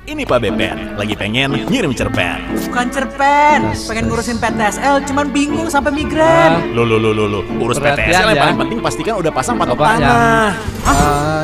Ini Pak Bepen, lagi pengen ngirim cerpen. Bukan cerpen, pengen ngurusin PTSL, cuman bingung sampai migrain. Lo, urus PTSL yang paling penting pastikan udah pasang patok Bapak tanah.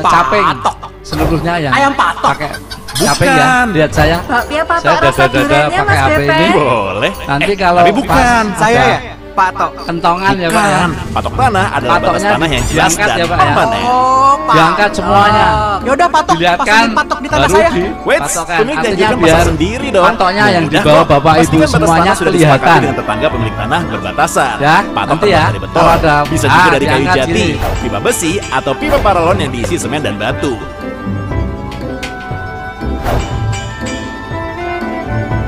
caping Patok. seluruhnya yang Ayam patok. pakai caping ya. Lihat saya. Bakpia patok Saya rasa dada-dada duriannya pakai Mas HP Bepen. ini. Boleh. Nanti kalau Tapi bukan, pas Saya ada ya, patok. kentongan ya Pak ya. Bukan. Patok tanah adalah batas Patoknya tanah yang jelas diangkat dan ya, Pak, ya. permanen. Oh, patok. Diangkat semuanya. Yaudah patok, Dilihatkan pasangin patok di tanah baru saya. Wait, Patokan. pemilik Artinya janjikan biar pasang sendiri dong. patoknya yang Mudah dibawa kok. Bapak Ibu Pastikan batas semuanya tanah sudah kelihatan. disepakati dengan tetangga pemilik tanah berbatasan. Ya, Patok nanti ya, terbuat dari beton, kalau ada bisa juga dari kayu diangkat jati, gini. pipa besi, atau pipa paralon yang diisi semen dan batu.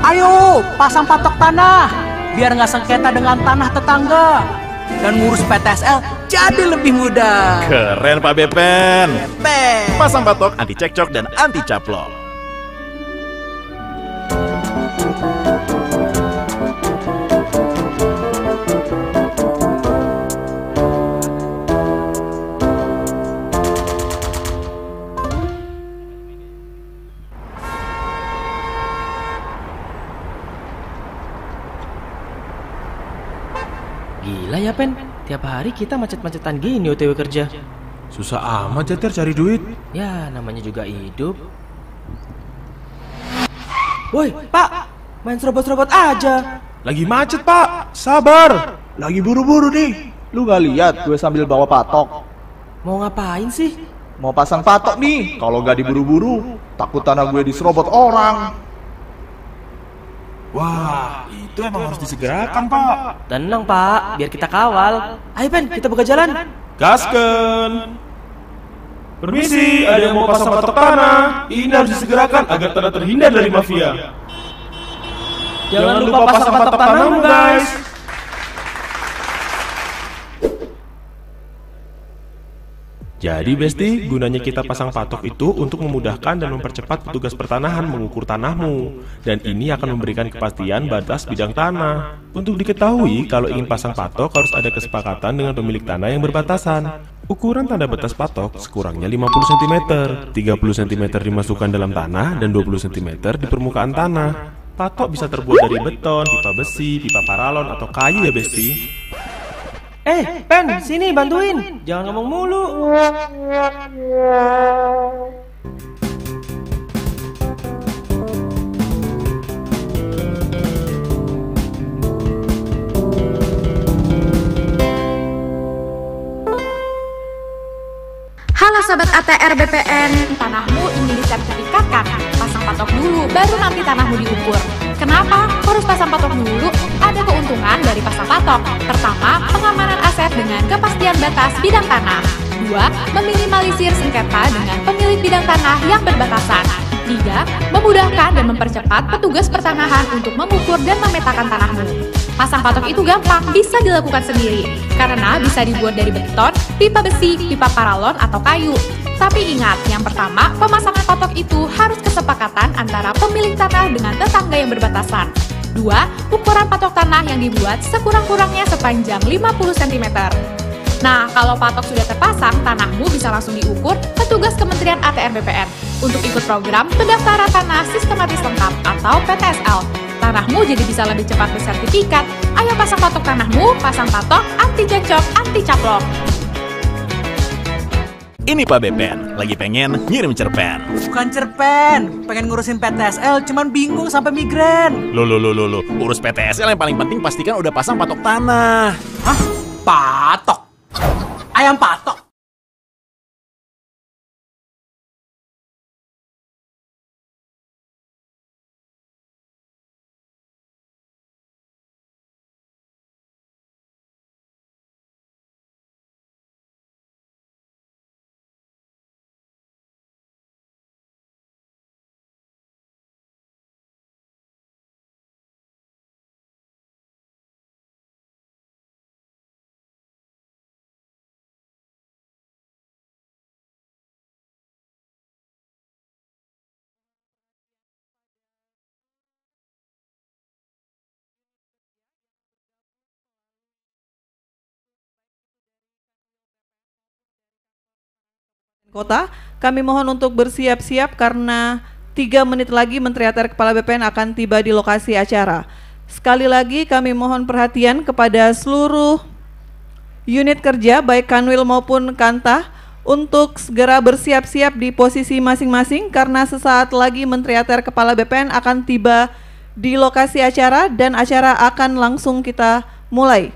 Ayo, pasang patok tanah. Biar nggak sengketa dengan tanah tetangga. Dan ngurus PTSL jadi lebih mudah. Keren Pak Bepen. Bepen. Pasang patok anti cekcok dan anti caplok. Gila ya Pen, tiap hari kita macet-macetan gini OTW kerja. Susah amat Jatir cari duit. Ya namanya juga hidup. Woi Pak, main serobot-serobot aja. Lagi macet Pak, sabar. Lagi buru-buru nih. Lu gak lihat gue sambil bawa patok? Mau ngapain sih? Mau pasang patok nih. Kalau gak diburu-buru, takut tanah gue diserobot orang. Wah, itu emang harus disegerakan Pak. Tenang Pak, biar kita kawal. Ayo Pen, kita buka jalan. Gasken. Permisi, ada yang mau pasang patok tanah. Ini harus disegerakan agar tanah terhindar dari mafia. Jangan lupa pasang patok tanahmu guys. Jadi Besti, gunanya kita pasang patok itu untuk memudahkan dan mempercepat petugas pertanahan mengukur tanahmu. Dan ini akan memberikan kepastian batas bidang tanah. Untuk diketahui, kalau ingin pasang patok harus ada kesepakatan dengan pemilik tanah yang berbatasan. Ukuran tanda batas patok sekurangnya 50 cm, 30 cm dimasukkan dalam tanah dan 20 cm di permukaan tanah. Patok bisa terbuat dari beton, pipa besi, pipa paralon, atau kayu ya Besti. Pen, sini bantuin. Jangan ngomong mulu. Halo Sobat ATR BPN, tanahmu ingin disertifikatkan? Pasang patok dulu, baru nanti tanahmu diukur. Kenapa harus pasang patok dulu? Ada keuntungan dari pasang patok. Pertama, pengamanan aset dengan kepastian batas bidang tanah. Dua, meminimalisir sengketa dengan pemilik bidang tanah yang berbatasan. Tiga, memudahkan dan mempercepat petugas pertanahan untuk mengukur dan memetakan tanahmu. Pasang patok itu gampang, bisa dilakukan sendiri, karena bisa dibuat dari beton, pipa besi, pipa paralon, atau kayu. Tapi ingat, yang pertama, pemasangan patok itu harus kesepakatan antara pemilik tanah dengan tetangga yang berbatasan. Dua, ukuran patok tanah yang dibuat sekurang-kurangnya sepanjang 50 cm. Nah, kalau patok sudah terpasang, tanahmu bisa langsung diukur petugas Kementerian ATR BPN untuk ikut program pendaftaran tanah sistematis lengkap atau PTSL. Tanahmu jadi bisa lebih cepat bersertifikat. Ayo pasang patok tanahmu, pasang patok anti cekcok, anti caplok. Ini Pak Bepen, lagi pengen ngirim cerpen. Bukan cerpen, pengen ngurusin PTSL, cuman bingung sampai migrain. Lo, urus PTSL yang paling penting pastikan udah pasang patok tanah. Hah? Patok? Ayam patok? Kota, kami mohon untuk bersiap-siap karena 3 menit lagi Menteri ATR Kepala BPN akan tiba di lokasi acara. Sekali lagi kami mohon perhatian kepada seluruh unit kerja baik Kanwil maupun Kantah untuk segera bersiap-siap di posisi masing-masing karena sesaat lagi Menteri ATR Kepala BPN akan tiba di lokasi acara dan acara akan langsung kita mulai.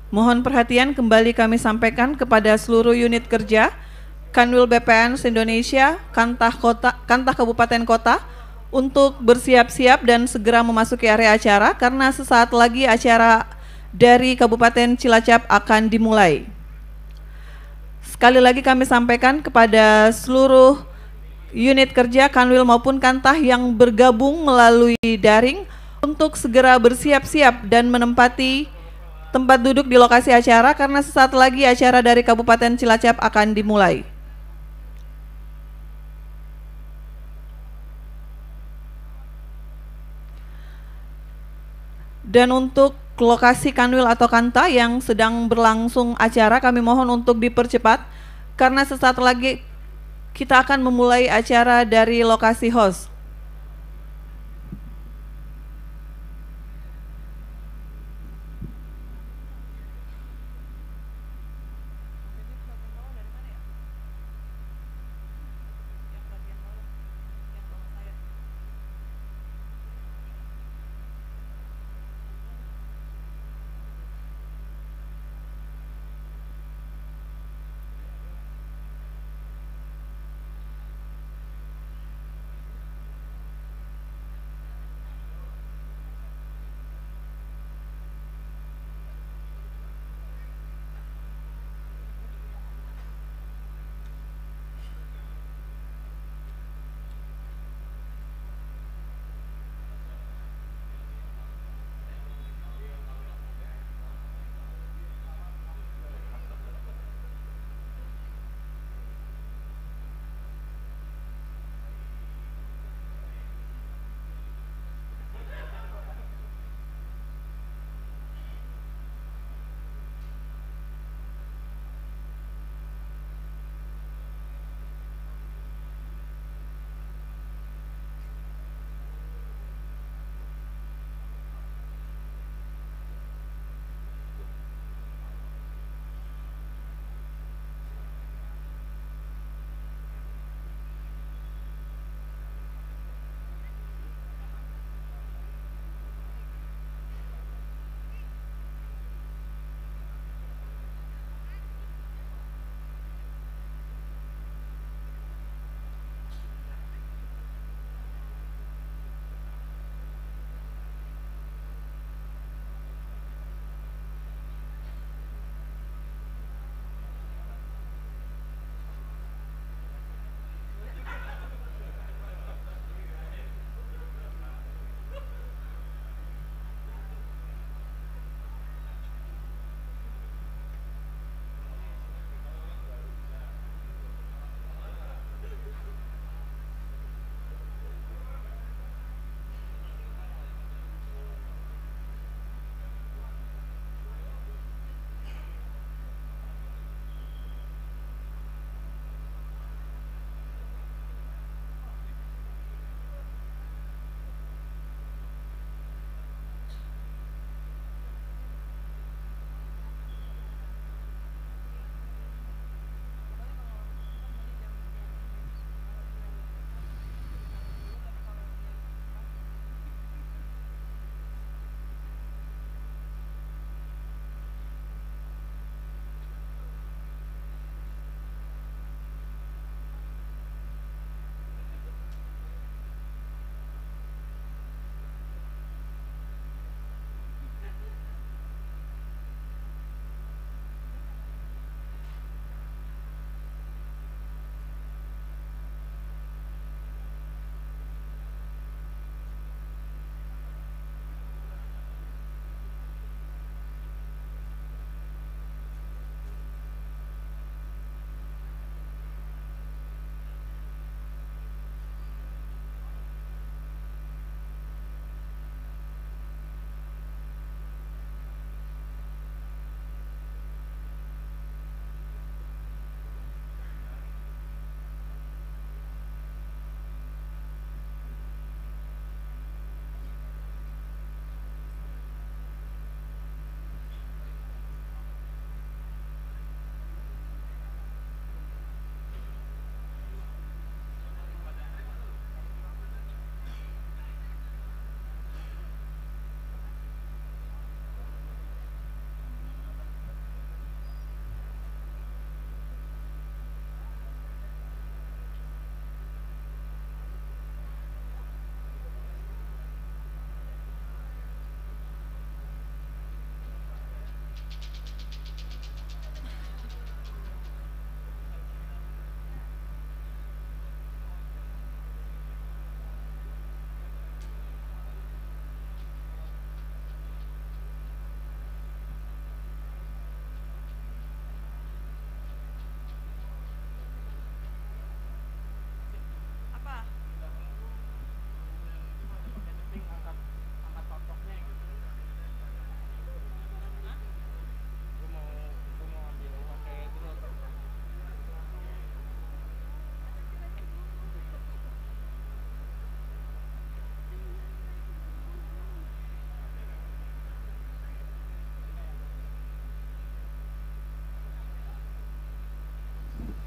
Mohon perhatian kembali kami sampaikan kepada seluruh unit kerja Kanwil BPN se-Indonesia, Kantah Kabupaten Kota untuk bersiap-siap dan segera memasuki area acara karena sesaat lagi acara dari Kabupaten Cilacap akan dimulai. Sekali lagi kami sampaikan kepada seluruh unit kerja Kanwil maupun Kantah yang bergabung melalui daring untuk segera bersiap-siap dan menempati tempat duduk di lokasi acara karena sesaat lagi acara dari Kabupaten Cilacap akan dimulai. Dan untuk lokasi Kanwil atau Kantah yang sedang berlangsung acara kami mohon untuk dipercepat karena sesaat lagi kita akan memulai acara dari lokasi host.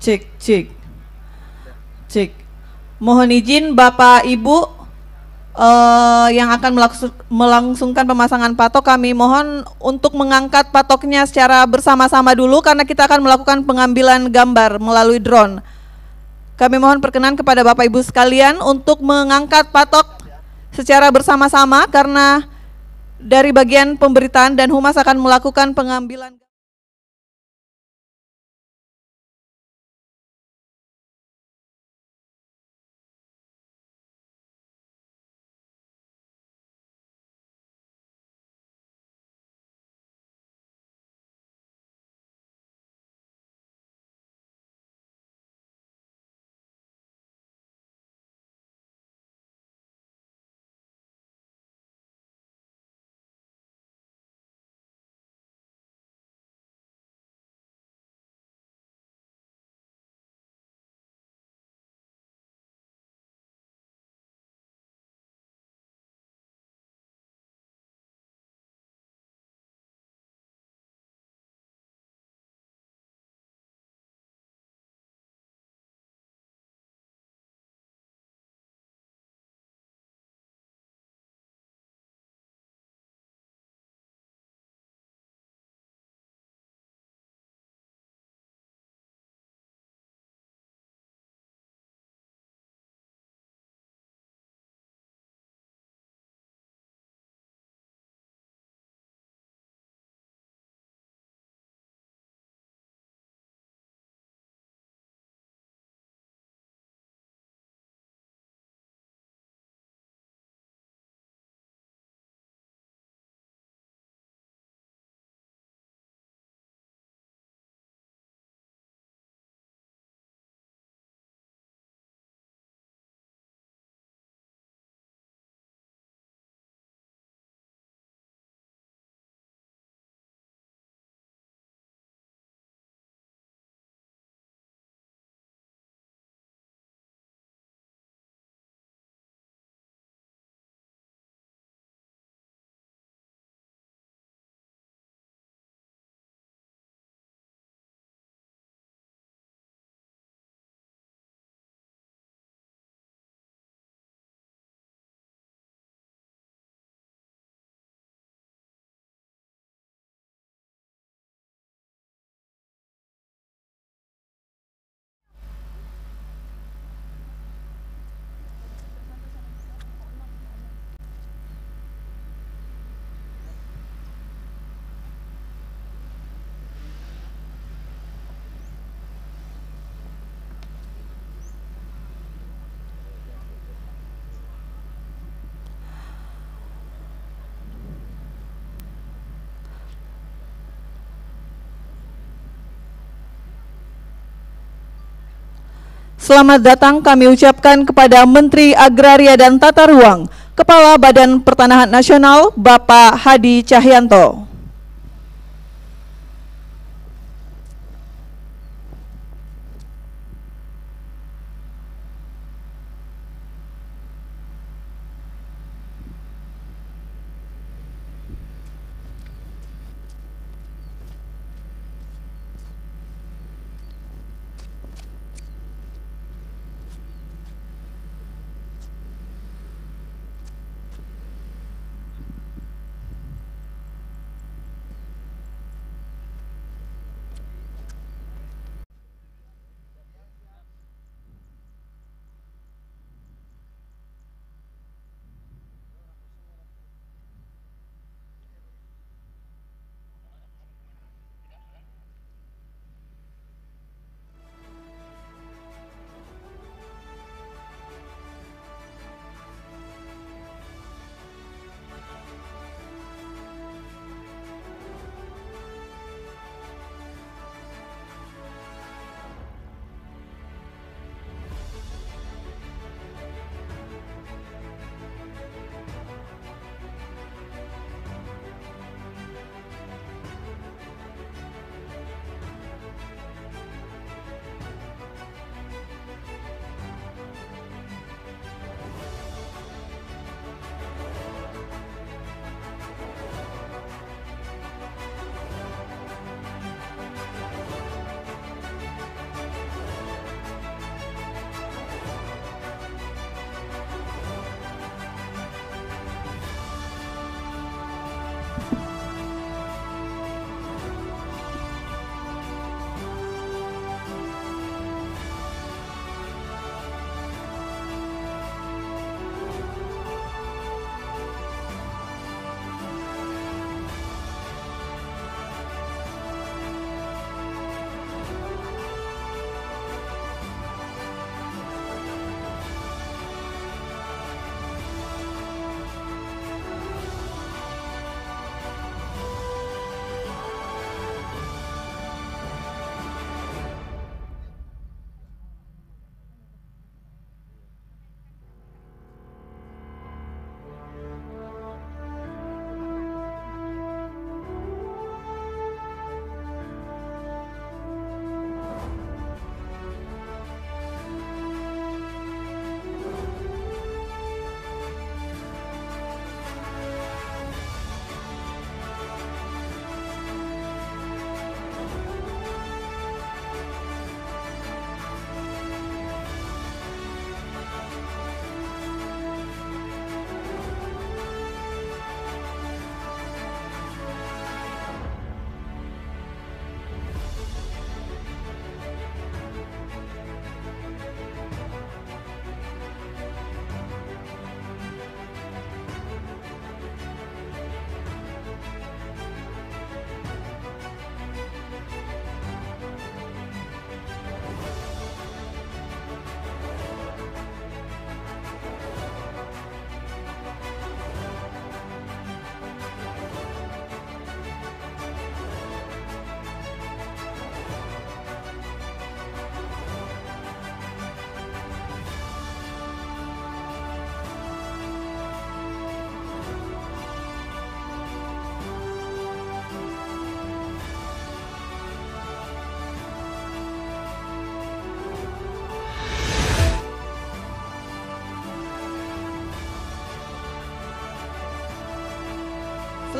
Cek, cek, cek. Mohon izin Bapak Ibu yang akan melangsungkan pemasangan patok, kami mohon untuk mengangkat patoknya secara bersama-sama dulu karena kita akan melakukan pengambilan gambar melalui drone. Kami mohon perkenan kepada Bapak Ibu sekalian untuk mengangkat patok secara bersama-sama karena dari bagian pemberitaan dan Humas akan melakukan pengambilan. Selamat datang kami ucapkan kepada Menteri Agraria dan Tata Ruang, Kepala Badan Pertanahan Nasional, Bapak Hadi Cahyanto.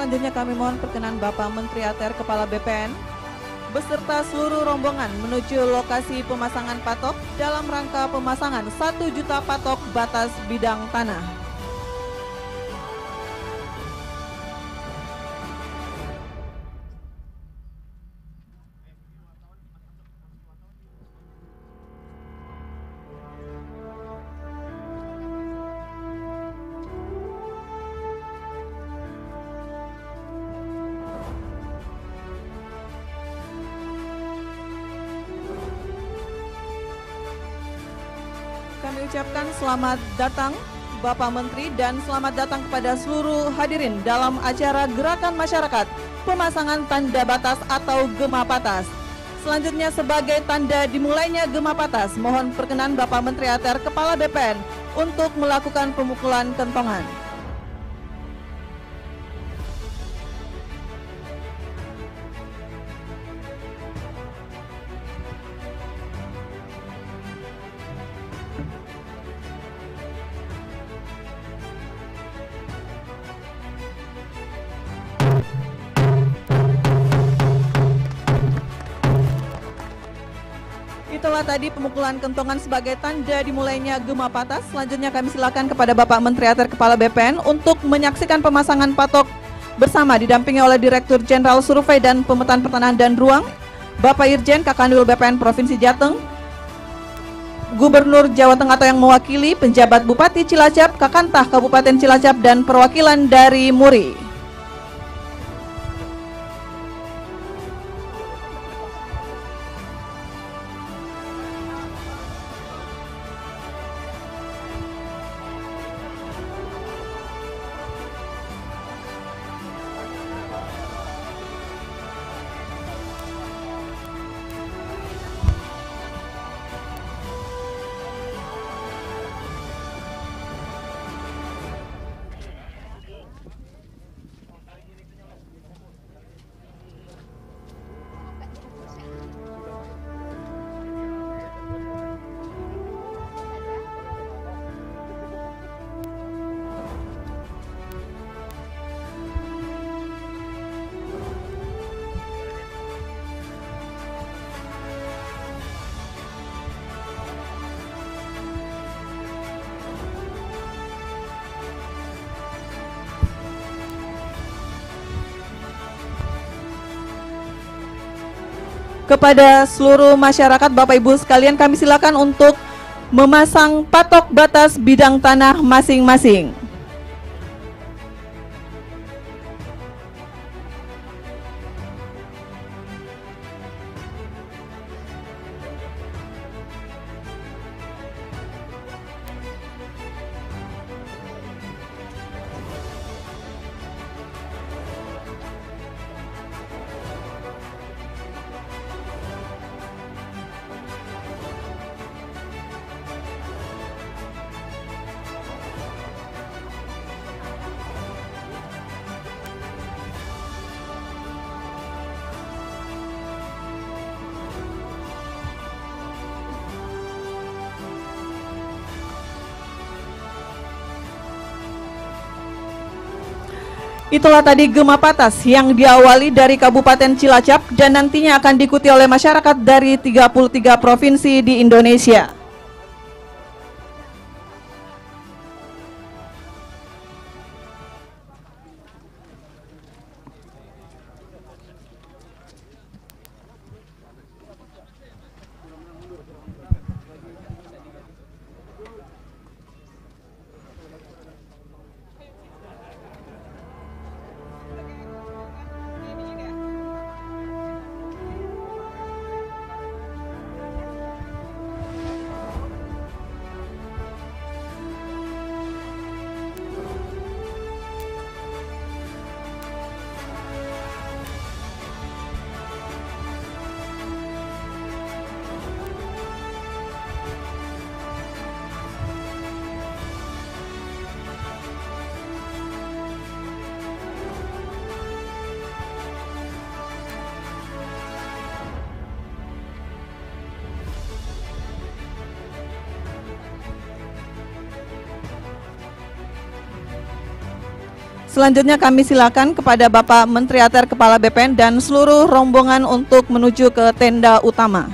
Selanjutnya kami mohon perkenan Bapak Menteri ATR Kepala BPN beserta seluruh rombongan menuju lokasi pemasangan patok dalam rangka pemasangan 1 juta patok batas bidang tanah. Kami ucapkan selamat datang Bapak Menteri dan selamat datang kepada seluruh hadirin dalam acara Gerakan Masyarakat Pemasangan Tanda Batas atau Gema Batas. Selanjutnya sebagai tanda dimulainya Gema Batas, mohon perkenan Bapak Menteri ATR Kepala BPN untuk melakukan pemukulan kentongan. Itulah tadi pemukulan kentongan sebagai tanda dimulainya Gema Batas. Selanjutnya kami silakan kepada Bapak Menteri ATR Kepala BPN untuk menyaksikan pemasangan patok bersama didampingi oleh Direktur Jenderal Survei dan Pemetaan Pertanahan dan Ruang, Bapak Irjen Kakanwil BPN Provinsi Jateng, Gubernur Jawa Tengah atau yang mewakili, penjabat Bupati Cilacap, Kakantah Kabupaten Cilacap, dan perwakilan dari MURI. Kepada seluruh masyarakat Bapak Ibu sekalian, kami silakan untuk memasang patok batas bidang tanah masing-masing. Itulah tadi Gema Batas yang diawali dari Kabupaten Cilacap dan nantinya akan diikuti oleh masyarakat dari 33 provinsi di Indonesia. Selanjutnya kami silakan kepada Bapak Menteri ATR Kepala BPN dan seluruh rombongan untuk menuju ke tenda utama.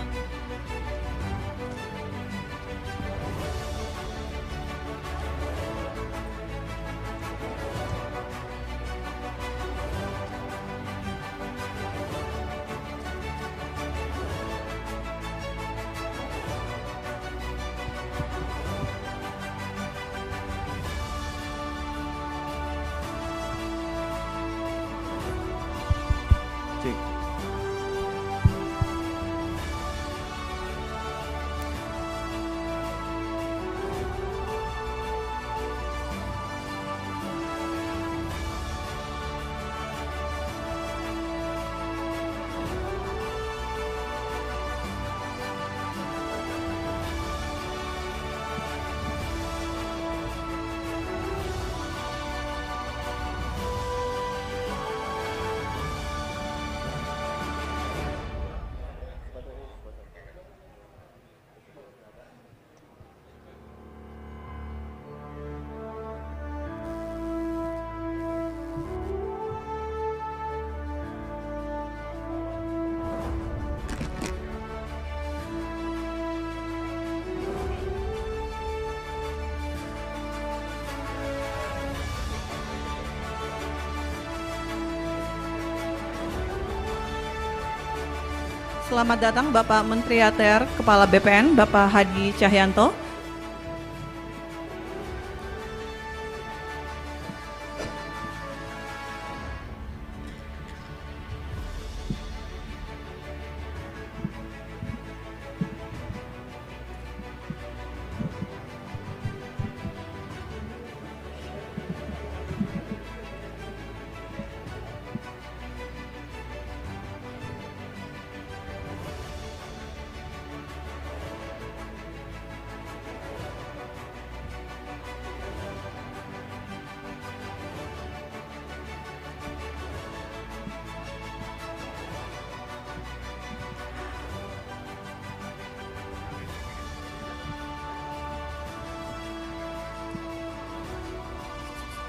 Selamat datang Bapak Menteri ATR Kepala BPN, Bapak Hadi Cahyanto.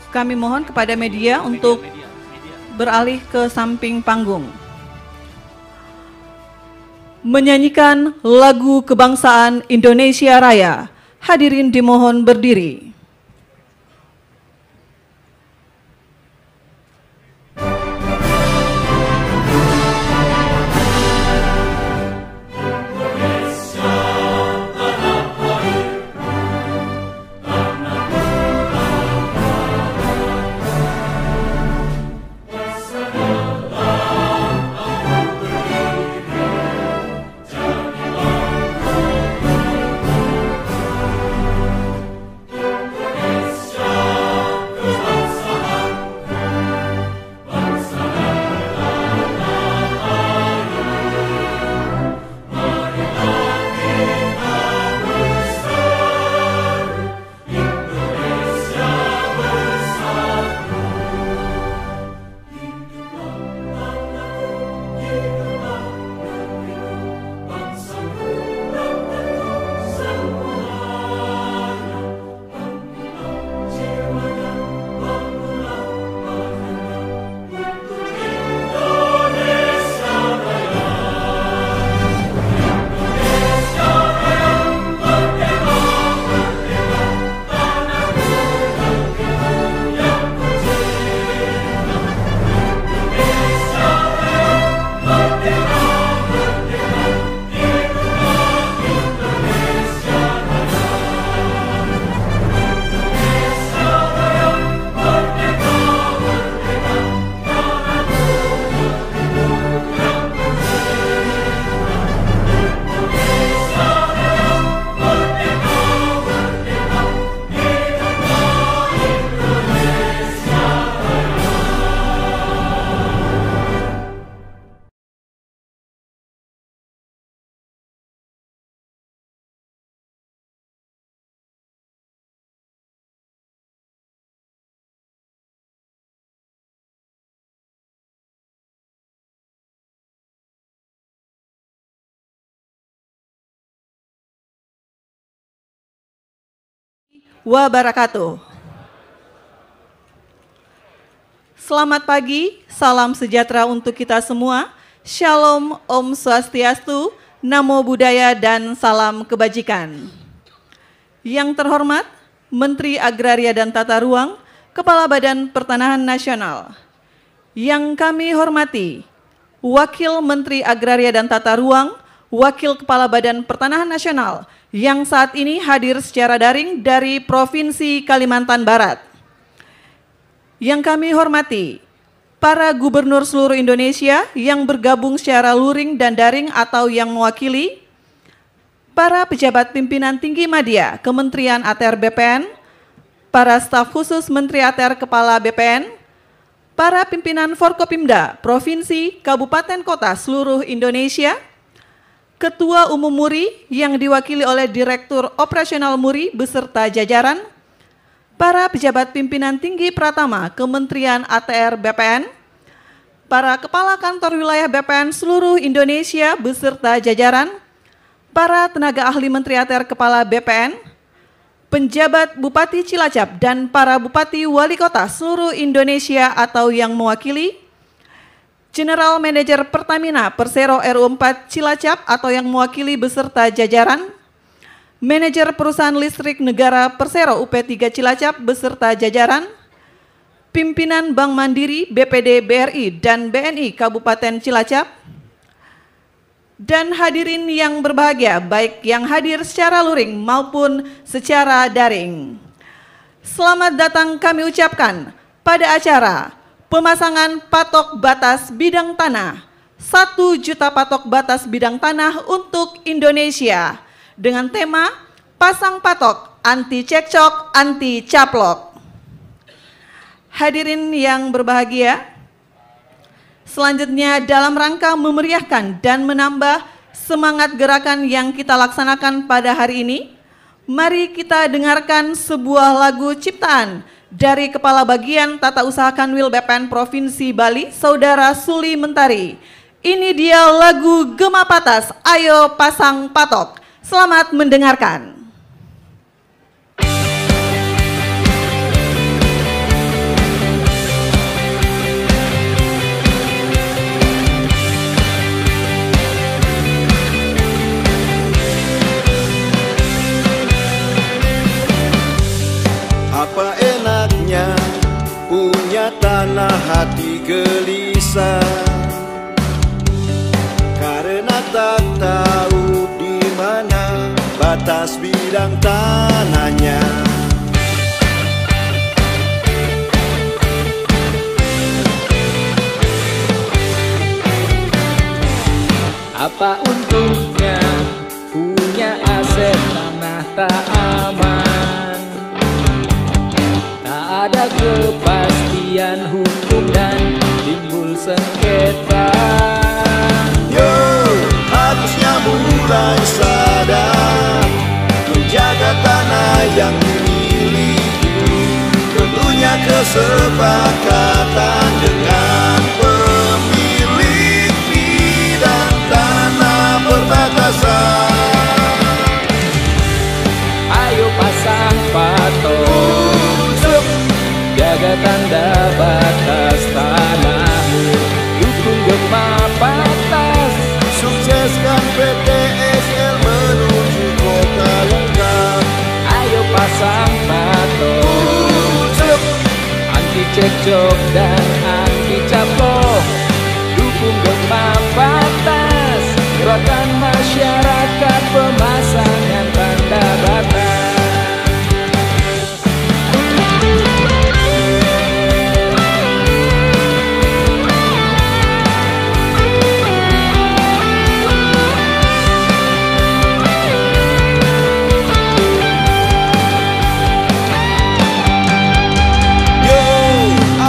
Kami mohon kepada media untuk beralih ke samping panggung. Menyanyikan lagu kebangsaan Indonesia Raya. Hadirin dimohon berdiri. Wabarakatuh. Selamat pagi, salam sejahtera untuk kita semua. Shalom, Om Swastiastu, Namo Buddhaya, dan salam kebajikan. Yang terhormat, Menteri Agraria dan Tata Ruang, Kepala Badan Pertanahan Nasional. Yang kami hormati, Wakil Menteri Agraria dan Tata Ruang, Wakil Kepala Badan Pertanahan Nasional, yang saat ini hadir secara daring dari Provinsi Kalimantan Barat. Yang kami hormati, para gubernur seluruh Indonesia yang bergabung secara luring dan daring atau yang mewakili, para pejabat pimpinan tinggi media Kementerian ATR BPN, para staf khusus Menteri ATR Kepala BPN, para pimpinan Forkopimda, Provinsi, Kabupaten, Kota seluruh Indonesia, Ketua Umum MURI yang diwakili oleh Direktur Operasional MURI beserta jajaran, para pejabat pimpinan tinggi Pratama Kementerian ATR BPN, para kepala kantor wilayah BPN seluruh Indonesia beserta jajaran, para tenaga ahli Menteri ATR Kepala BPN, penjabat Bupati Cilacap dan para Bupati Wali Kota seluruh Indonesia atau yang mewakili, General Manager Pertamina Persero RU4 Cilacap atau yang mewakili beserta jajaran, Manajer Perusahaan Listrik Negara Persero UP3 Cilacap beserta jajaran, pimpinan Bank Mandiri, BPD, BRI, dan BNI Kabupaten Cilacap, dan hadirin yang berbahagia, baik yang hadir secara luring maupun secara daring. Selamat datang kami ucapkan pada acara pemasangan patok batas bidang tanah, 1 juta patok batas bidang tanah untuk Indonesia dengan tema Pasang Patok Anti Cekcok, Anti Caplok. Hadirin yang berbahagia, selanjutnya dalam rangka memeriahkan dan menambah semangat gerakan yang kita laksanakan pada hari ini, mari kita dengarkan sebuah lagu ciptaan dari Kepala Bagian Tata Usaha Kanwil BPN Provinsi Bali, Saudara Suli Mentari. Ini dia lagu Gema Patas, Ayo Pasang Patok. Selamat mendengarkan. Apa enaknya punya tanah hati gelisah, karena tak tahu di mana batas bidang tanahnya. Apa untungnya punya aset tanah tak aman, tak ada kepastian hukum dan timbul sengketa. Yo, harusnya mulai sadar, menjaga tanah yang dimiliki, tentunya kesepakatan dengan pemilik bidang tanah perbatasan. Ayo pasang patok, jaga tanda batas tanahmu, dukung Gema Patas, sukseskan PTSL menuju kota lengkap. ayo pasang patok, anti cekcok dan anti caplok, dukung Gema Patas, gerakan masyarakat pemasangan tanda batas.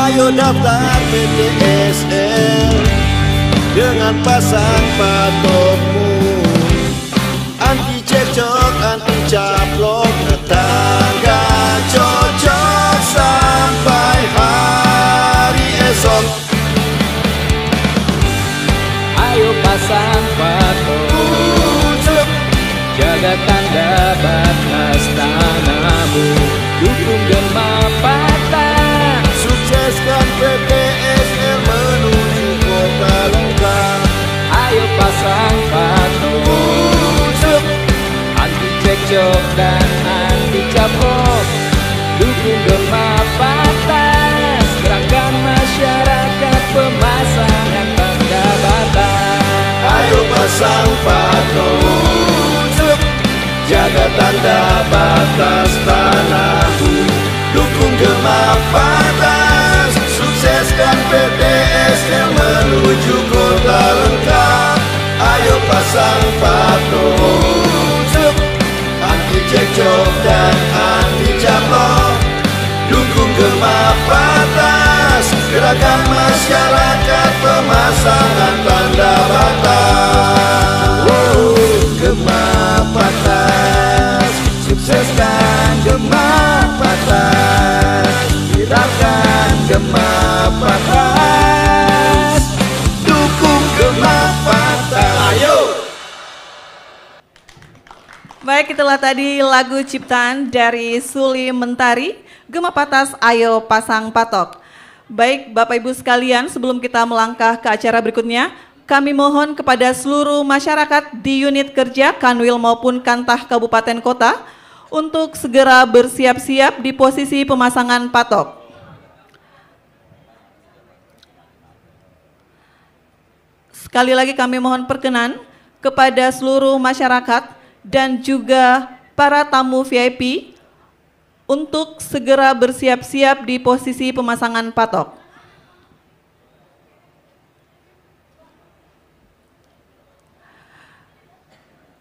Ayo daftar PTSL dengan pasang patokmu, anti cekcok, anti caplok, tetangga cocok sampai hari esok. Ayo pasang patok, jaga tanda batas tanahmu, dukung Gema Patas, sukseskan PT cekcok dan anti caplok. Dukung Gema Patas, gerakan masyarakat pemasangan tanda batas. Ayo pasang patok, jaga tanda batas tanahmu. Dukung Gema Patas, sukseskan PTSL menuju kota lengkap. Ayo pasang patok, anti cekcok dan anti caplok. Dukung Gema Patas, gerakan masyarakat pemasangan tanda batas. Gema Patas, sukseskan Gema Patas, viralkan Gema Patas, dukung Gema Patas. Ayo! Baik, itulah tadi lagu ciptaan dari Suli Mentari, Gema Patas Ayo Pasang Patok. Baik, Bapak Ibu sekalian, sebelum kita melangkah ke acara berikutnya, kami mohon kepada seluruh masyarakat di unit kerja Kanwil maupun Kantah Kabupaten Kota untuk segera bersiap-siap di posisi pemasangan patok. Sekali lagi kami mohon perkenan kepada seluruh masyarakat dan juga para tamu VIP untuk segera bersiap-siap di posisi pemasangan patok.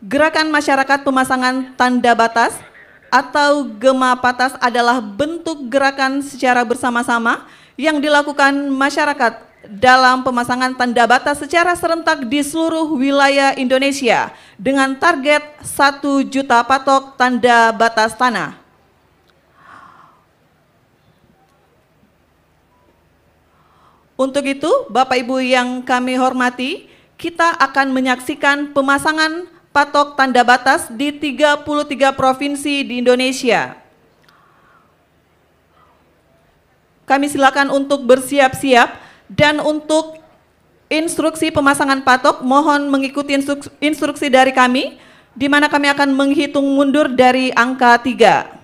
Gerakan masyarakat pemasangan tanda batas atau Gema Patas adalah bentuk gerakan secara bersama-sama yang dilakukan masyarakat dalam pemasangan tanda batas secara serentak di seluruh wilayah Indonesia dengan target 1 juta patok tanda batas tanah. Untuk itu, Bapak Ibu yang kami hormati, kita akan menyaksikan pemasangan patok tanda batas di 33 provinsi di Indonesia. Kami silakan untuk bersiap-siap dan untuk instruksi pemasangan patok mohon mengikuti instruksi dari kami, di mana kami akan menghitung mundur dari angka 3.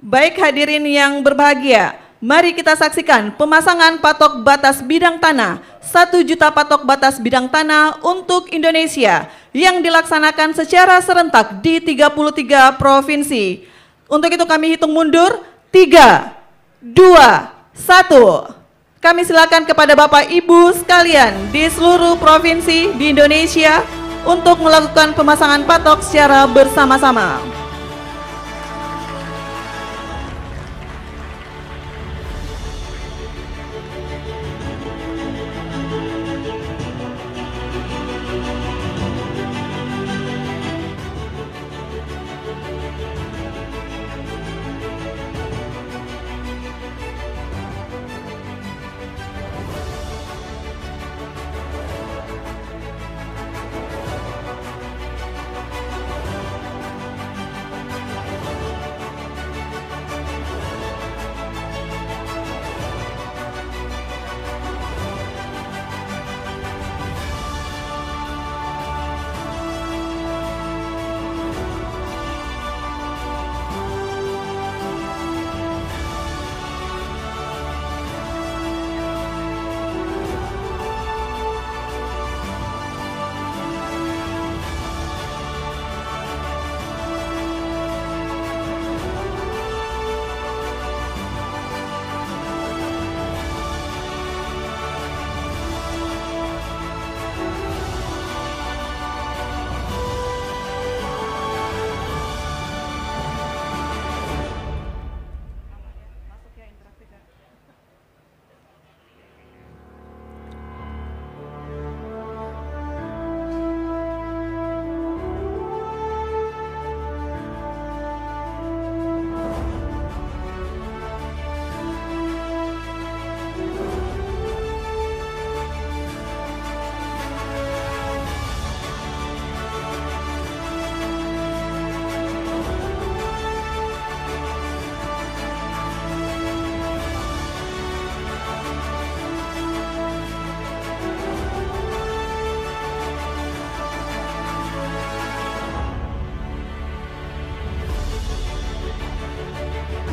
Baik hadirin yang berbahagia, mari kita saksikan pemasangan patok batas bidang tanah 1 juta patok batas bidang tanah untuk Indonesia yang dilaksanakan secara serentak di 33 provinsi. Untuk itu kami hitung mundur 3, 2, 1. Kami silakan kepada Bapak Ibu sekalian di seluruh provinsi di Indonesia untuk melakukan pemasangan patok secara bersama-sama.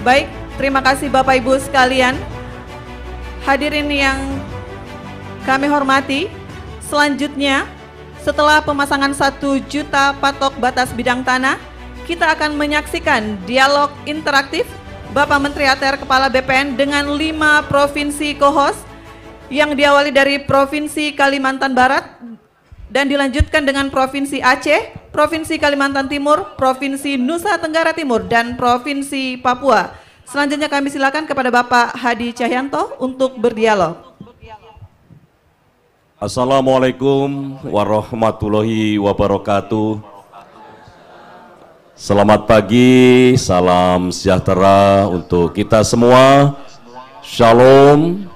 Baik, terima kasih Bapak Ibu sekalian. Hadirin yang kami hormati, selanjutnya setelah pemasangan 1 juta patok batas bidang tanah, kita akan menyaksikan dialog interaktif Bapak Menteri ATR Kepala BPN dengan 5 provinsi co-host yang diawali dari Provinsi Kalimantan Barat dan dilanjutkan dengan Provinsi Aceh, Provinsi Kalimantan Timur, Provinsi Nusa Tenggara Timur, dan Provinsi Papua. Selanjutnya kami silakan kepada Bapak Hadi Cahyanto untuk berdialog. Assalamualaikum warahmatullahi wabarakatuh. Selamat pagi, salam sejahtera untuk kita semua. Shalom,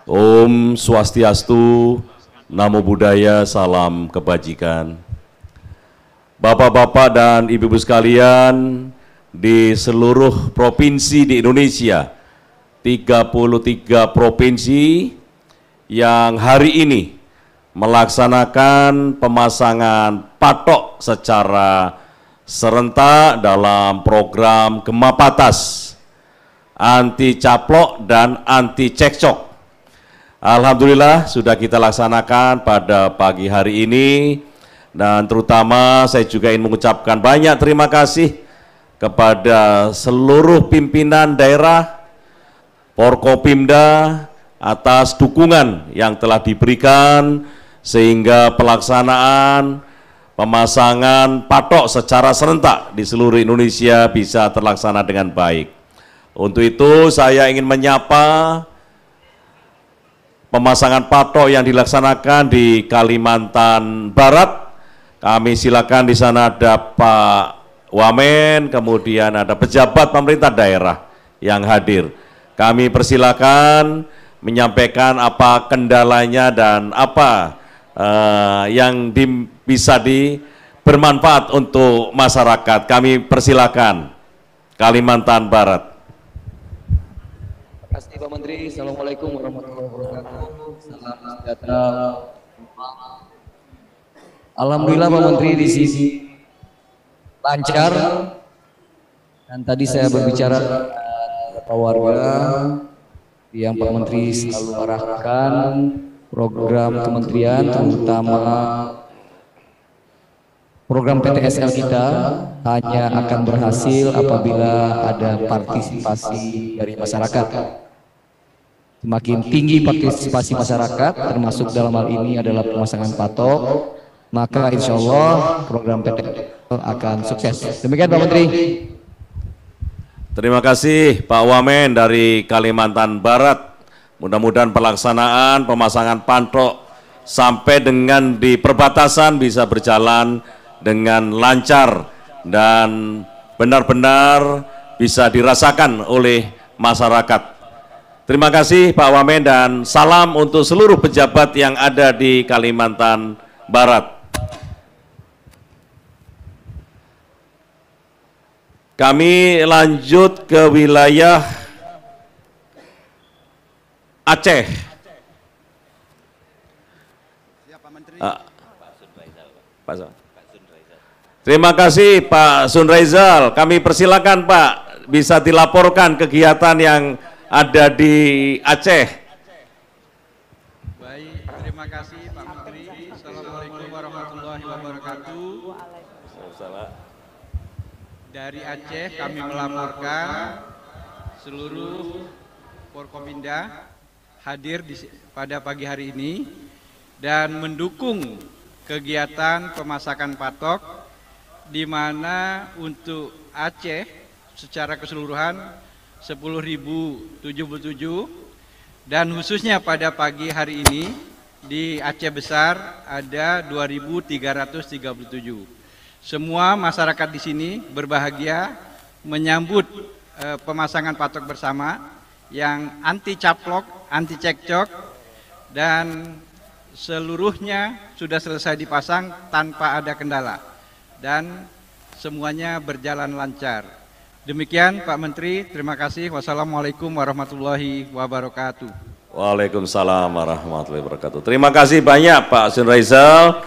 Om Swastiastu, Namo Buddhaya, salam kebajikan. Bapak-bapak dan ibu-ibu sekalian, di seluruh provinsi di Indonesia, 33 provinsi yang hari ini melaksanakan pemasangan patok secara serentak dalam program Gema Patas, anti caplok dan anti cekcok. Alhamdulillah sudah kita laksanakan pada pagi hari ini, dan terutama saya juga ingin mengucapkan banyak terima kasih kepada seluruh pimpinan daerah, Forkopimda atas dukungan yang telah diberikan sehingga pelaksanaan pemasangan patok secara serentak di seluruh Indonesia bisa terlaksana dengan baik. Untuk itu saya ingin menyapa pemasangan patok yang dilaksanakan di Kalimantan Barat. Kami silakan di sana ada Pak Wamen, kemudian ada pejabat pemerintah daerah yang hadir. Kami persilakan menyampaikan apa kendalanya dan apa yang bisa bermanfaat untuk masyarakat. Kami persilakan Kalimantan Barat. Terima kasih Pak Menteri. Assalamualaikum warahmatullahi wabarakatuh. Salam sejahtera. Alhamdulillah Pak Menteri di sini lancar, dan tadi saya berbicara dengan beberapa warga yang Pak Menteri selalu arahkan program kementerian, terutama program PTSL kita hanya akan berhasil apabila ada partisipasi dari masyarakat. Semakin tinggi partisipasi masyarakat, termasuk dalam hal ini adalah pemasangan patok, maka insya Allah program PTSL akan sukses. Demikian Pak Menteri. Terima kasih Pak Wamen dari Kalimantan Barat. Mudah-mudahan pelaksanaan pemasangan patok sampai dengan di perbatasan bisa berjalan dengan lancar dan benar-benar bisa dirasakan oleh masyarakat. Terima kasih Pak Wamen dan salam untuk seluruh pejabat yang ada di Kalimantan Barat. Kami lanjut ke wilayah Aceh. Terima kasih Pak Sunraizal. Kami persilakan Pak, bisa dilaporkan kegiatan yang ada di Aceh. Baik, terima kasih Pak Menteri. Assalamualaikum warahmatullahi wabarakatuh. Dari Aceh kami melaporkan seluruh Forkopimda hadir pada pagi hari ini dan mendukung kegiatan pemasakan patok, di mana untuk Aceh secara keseluruhan 10.077 dan khususnya pada pagi hari ini di Aceh Besar ada 2.337. Semua masyarakat di sini berbahagia menyambut pemasangan patok bersama yang anti caplok, anti cekcok, dan seluruhnya sudah selesai dipasang tanpa ada kendala dan semuanya berjalan lancar. Demikian Pak Menteri, terima kasih. Wassalamualaikum warahmatullahi wabarakatuh. Waalaikumsalam warahmatullahi wabarakatuh. Terima kasih banyak Pak Sunraizal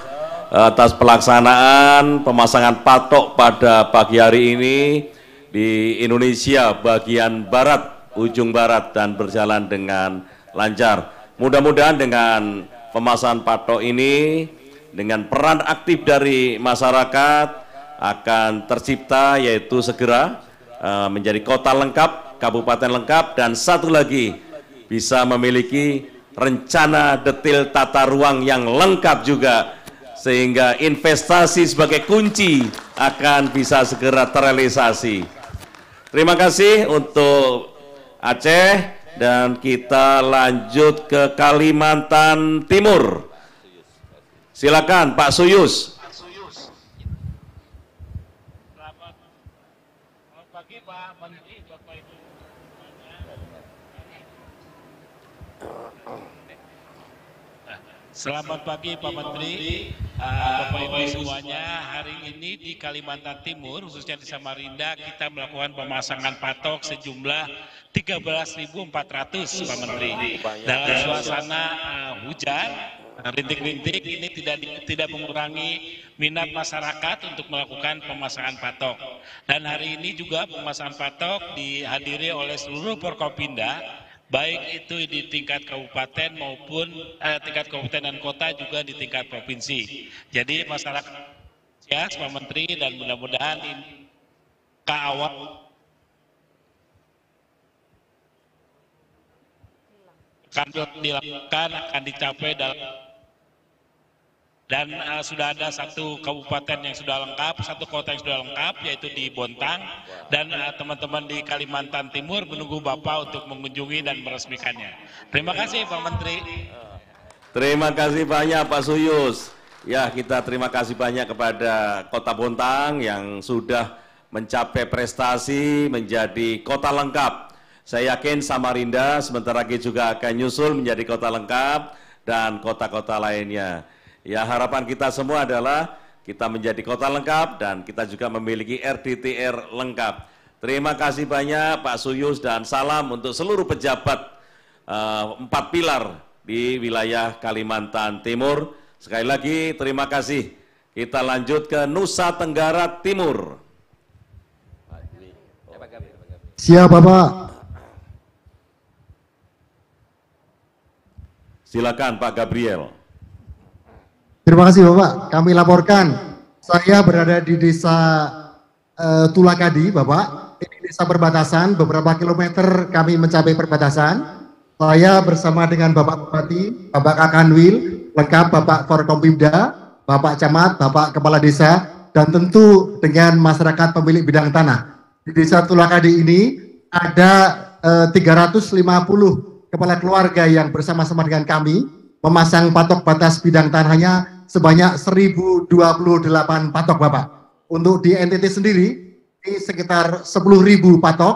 atas pelaksanaan pemasangan patok pada pagi hari ini di Indonesia bagian barat, ujung barat, dan berjalan dengan lancar. Mudah-mudahan dengan pemasangan patok ini, dengan peran aktif dari masyarakat, akan tercipta yaitu segera menjadi kota lengkap, kabupaten lengkap, dan satu lagi bisa memiliki rencana detail tata ruang yang lengkap juga, sehingga investasi sebagai kunci akan bisa segera terrealisasi. Terima kasih untuk Aceh, dan kita lanjut ke Kalimantan Timur. Silakan Pak Suyus. Selamat pagi Pak Menteri, Bapak Ibu semuanya. Hari ini di Kalimantan Timur, khususnya di Samarinda, kita melakukan pemasangan patok sejumlah 13.400 Pak Menteri. Dalam suasana hujan, rintik-rintik ini tidak mengurangi minat masyarakat untuk melakukan pemasangan patok. Dan hari ini juga pemasangan patok dihadiri oleh seluruh Forkopimda, baik itu di tingkat kabupaten maupun tingkat kabupaten dan kota, juga di tingkat provinsi. Jadi masyarakat ya Pak Menteri, dan mudah-mudahan ini ke awal akan dilakukan, akan dicapai dalam, dan sudah ada satu kabupaten yang sudah lengkap, satu kota yang sudah lengkap, yaitu di Bontang, dan teman-teman di Kalimantan Timur menunggu Bapak untuk mengunjungi dan meresmikannya. Terima kasih Pak Menteri. Terima kasih banyak Pak Suyus. Ya, kita terima kasih banyak kepada Kota Bontang yang sudah mencapai prestasi menjadi kota lengkap. Saya yakin Samarinda sebentar lagi juga akan nyusul menjadi kota lengkap, dan kota-kota lainnya. Ya, harapan kita semua adalah kita menjadi kota lengkap dan kita juga memiliki RDTR lengkap. Terima kasih banyak Pak Suyus, dan salam untuk seluruh pejabat 4 pilar di wilayah Kalimantan Timur. Sekali lagi terima kasih. Kita lanjut ke Nusa Tenggara Timur. Siap Bapak. Silakan Pak Gabriel. Terima kasih Bapak. Kami laporkan, saya berada di desa Tulakadi Bapak. Ini desa perbatasan, beberapa kilometer kami mencapai perbatasan. Saya bersama dengan Bapak Bupati, Bapak Kakanwil, lengkap Bapak Forkopimda, Bapak Camat, Bapak Kepala Desa, dan tentu dengan masyarakat pemilik bidang tanah. Di desa Tulakadi ini ada 350 kepala keluarga yang bersama-sama dengan kami memasang patok batas bidang tanahnya sebanyak 1028 patok Bapak. Untuk di NTT sendiri ini sekitar 10.000 patok.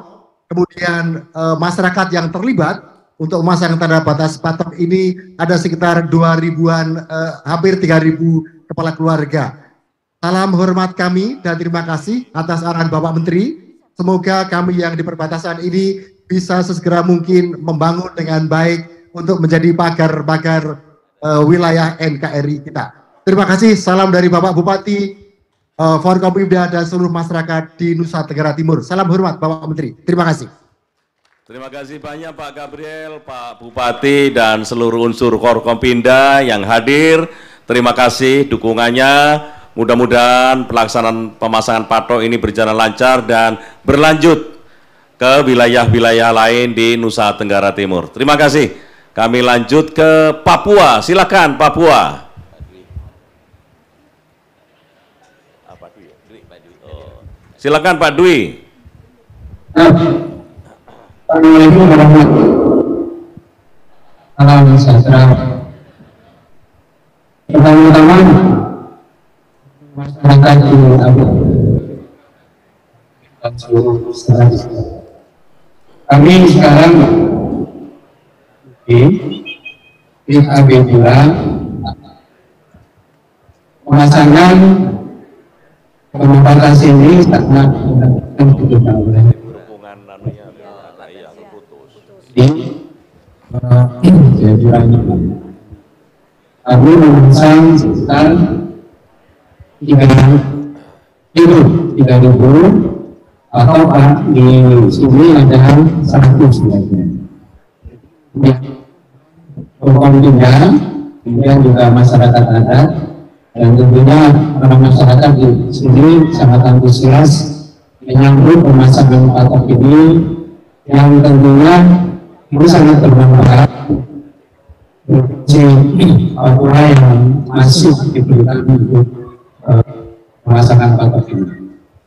Kemudian masyarakat yang terlibat untuk memasang tanda batas patok ini ada sekitar 2.000-an, hampir 3.000 kepala keluarga. Salam hormat kami dan terima kasih atas arahan Bapak Menteri. Semoga kami yang di perbatasan ini bisa sesegera mungkin membangun dengan baik untuk menjadi pagar-pagar wilayah NKRI kita. Terima kasih, salam dari Bapak Bupati, Forkopimda, dan seluruh masyarakat di Nusa Tenggara Timur. Salam hormat Bapak Menteri, terima kasih. Terima kasih banyak Pak Gabriel, Pak Bupati, dan seluruh unsur Forkopimda yang hadir. Terima kasih dukungannya. Mudah-mudahan pelaksanaan pemasangan patok ini berjalan lancar dan berlanjut ke wilayah-wilayah lain di Nusa Tenggara Timur. Terima kasih. Kami lanjut ke Papua. Silakan Papua. Silakan Pak Dwi. Assalamualaikum warahmatullahi wabarakatuh. Salam sejahtera. Pertama-tama masyarakat di Abu dan seluruh masyarakat. Kami sekarang di Abidura pemasangan pembatas ini sangat dibutuhkan oleh kami memasang sekitar 3.000 atau Pak di sini ada 100 sebenarnya. Ya, kontingen, kemudian juga masyarakat adat, dan tentunya para masyarakat di sini sangat antusias menyambut pemasangan patok ini yang tentunya ini sangat bermanfaat bagi Papua yang masih diberikan untuk pemasangan patok ini.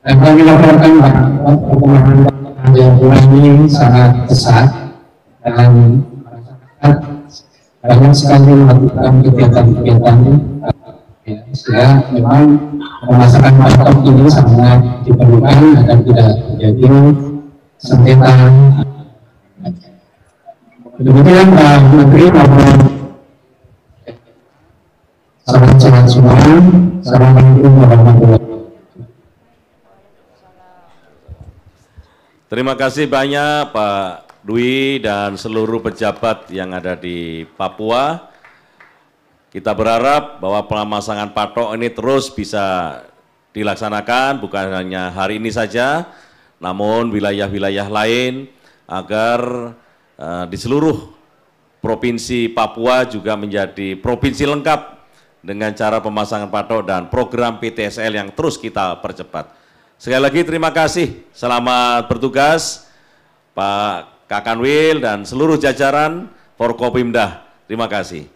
Dan kami laporkan bahwa perkembangan Jayapura ini sangat pesat dan masyarakat banyak sekali melakukan kegiatan-kegiatan ya, sehingga memang pemasangan patok ini sangat diperlukan agar tidak terjadi sengketa. Demikian Pak Menteri, salam sehat semua. Assalamualaikum warahmatullahi wabarakatuh. Terima kasih banyak Pak Dwi dan seluruh pejabat yang ada di Papua. Kita berharap bahwa pemasangan patok ini terus bisa dilaksanakan, bukan hanya hari ini saja, namun wilayah-wilayah lain, agar di seluruh provinsi Papua juga menjadi provinsi lengkap dengan cara pemasangan patok dan program PTSL yang terus kita percepat. Sekali lagi terima kasih, selamat bertugas Pak Kakanwil dan seluruh jajaran Forkopimda. Terima kasih.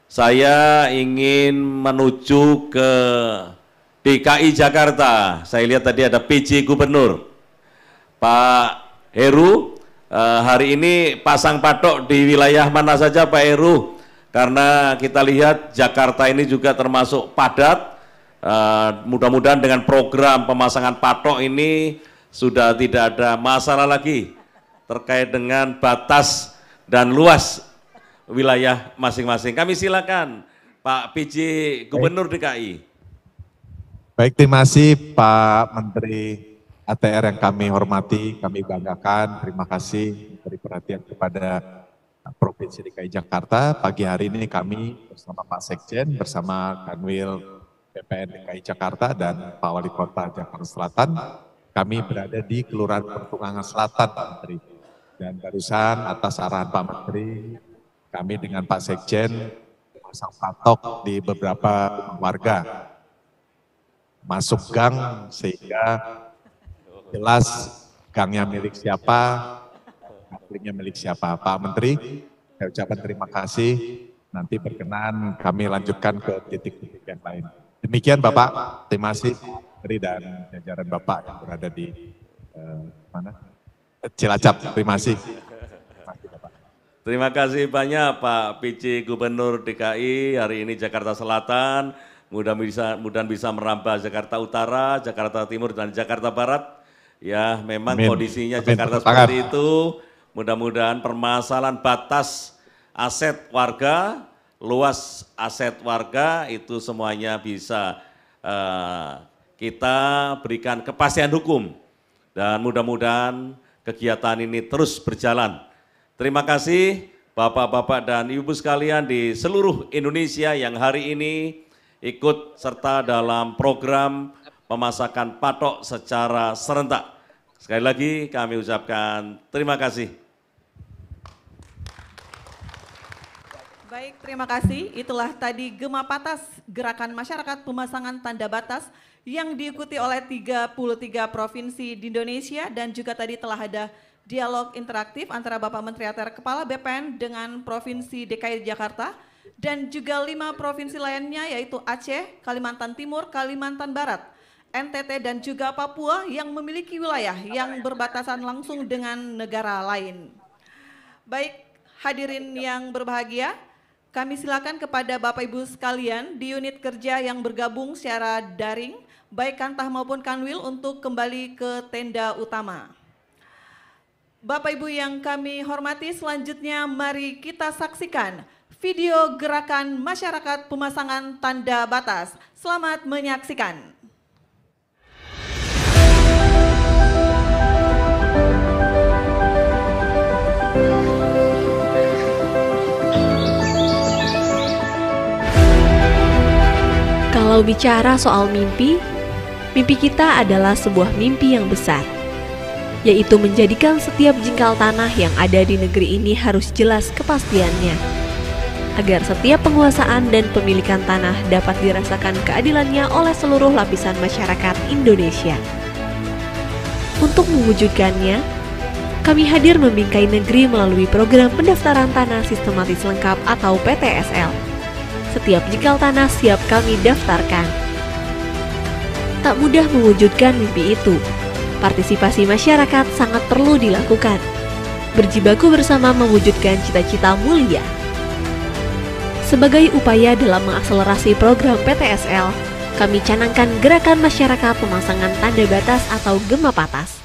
Saya ingin menuju ke DKI Jakarta. Saya lihat tadi ada PJ Gubernur. Pak Heru, hari ini pasang patok di wilayah mana saja Pak Heru? Karena kita lihat Jakarta ini juga termasuk padat. Mudah-mudahan dengan program pemasangan patok ini sudah tidak ada masalah lagi terkait dengan batas dan luas wilayah masing-masing. Kami silakan Pak PJ Gubernur DKI. Baik, terima kasih Pak Menteri ATR yang kami hormati, kami banggakan. Terima kasih beri perhatian kepada Provinsi DKI Jakarta. Pagi hari ini kami bersama Pak Sekjen, bersama Kanwil BPN DKI Jakarta dan Pak Wali Kota Jakarta Selatan, kami berada di Kelurahan Pertungangan Selatan, Pak Menteri. Dan barusan atas arahan Pak Menteri, kami dengan Pak Sekjen pasang patok di beberapa warga. Masuk gang sehingga jelas gangnya milik siapa, miliknya milik siapa. Pak Menteri, saya ucapkan terima kasih. Nanti berkenan kami lanjutkan ke titik-titik yang lain. Demikian Bapak, terima kasih Menteri dan jajaran Bapak yang berada di Cilacap. Terima kasih. Terima kasih banyak Pak PJ Gubernur DKI, hari ini Jakarta Selatan, mudah-mudahan bisa merambah Jakarta Utara, Jakarta Timur, dan Jakarta Barat. Ya, memang kondisinya Jakarta seperti itu, mudah-mudahan permasalahan batas aset warga, luas aset warga itu semuanya bisa kita berikan kepastian hukum dan mudah-mudahan kegiatan ini terus berjalan. Terima kasih Bapak-bapak dan Ibu sekalian di seluruh Indonesia yang hari ini ikut serta dalam program pemasangan patok secara serentak. Sekali lagi kami ucapkan terima kasih. Baik, terima kasih. Itulah tadi Gema Patas, Gerakan Masyarakat Pemasangan Tanda Batas yang diikuti oleh 33 provinsi di Indonesia, dan juga tadi telah ada dialog interaktif antara Bapak Menteri ATR Kepala BPN dengan Provinsi DKI Jakarta dan juga 5 provinsi lainnya yaitu Aceh, Kalimantan Timur, Kalimantan Barat, NTT dan juga Papua yang memiliki wilayah yang berbatasan langsung dengan negara lain. Baik, hadirin yang berbahagia, kami silakan kepada Bapak Ibu sekalian di unit kerja yang bergabung secara daring, baik Kantah maupun Kanwil, untuk kembali ke tenda utama. Bapak Ibu yang kami hormati, selanjutnya mari kita saksikan video gerakan masyarakat pemasangan tanda batas. Selamat menyaksikan. Kalau bicara soal mimpi, mimpi kita adalah sebuah mimpi yang besar. yaitu menjadikan setiap jengkal tanah yang ada di negeri ini harus jelas kepastiannya, agar setiap penguasaan dan pemilikan tanah dapat dirasakan keadilannya oleh seluruh lapisan masyarakat Indonesia. Untuk mewujudkannya, kami hadir membingkai negeri melalui program pendaftaran tanah sistematis lengkap atau PTSL. Setiap jengkal tanah siap kami daftarkan. Tak mudah mewujudkan mimpi itu. Partisipasi masyarakat sangat perlu dilakukan. Berjibaku bersama mewujudkan cita-cita mulia. Sebagai upaya dalam mengakselerasi program PTSL, kami canangkan gerakan masyarakat pemasangan tanda batas atau gema patas.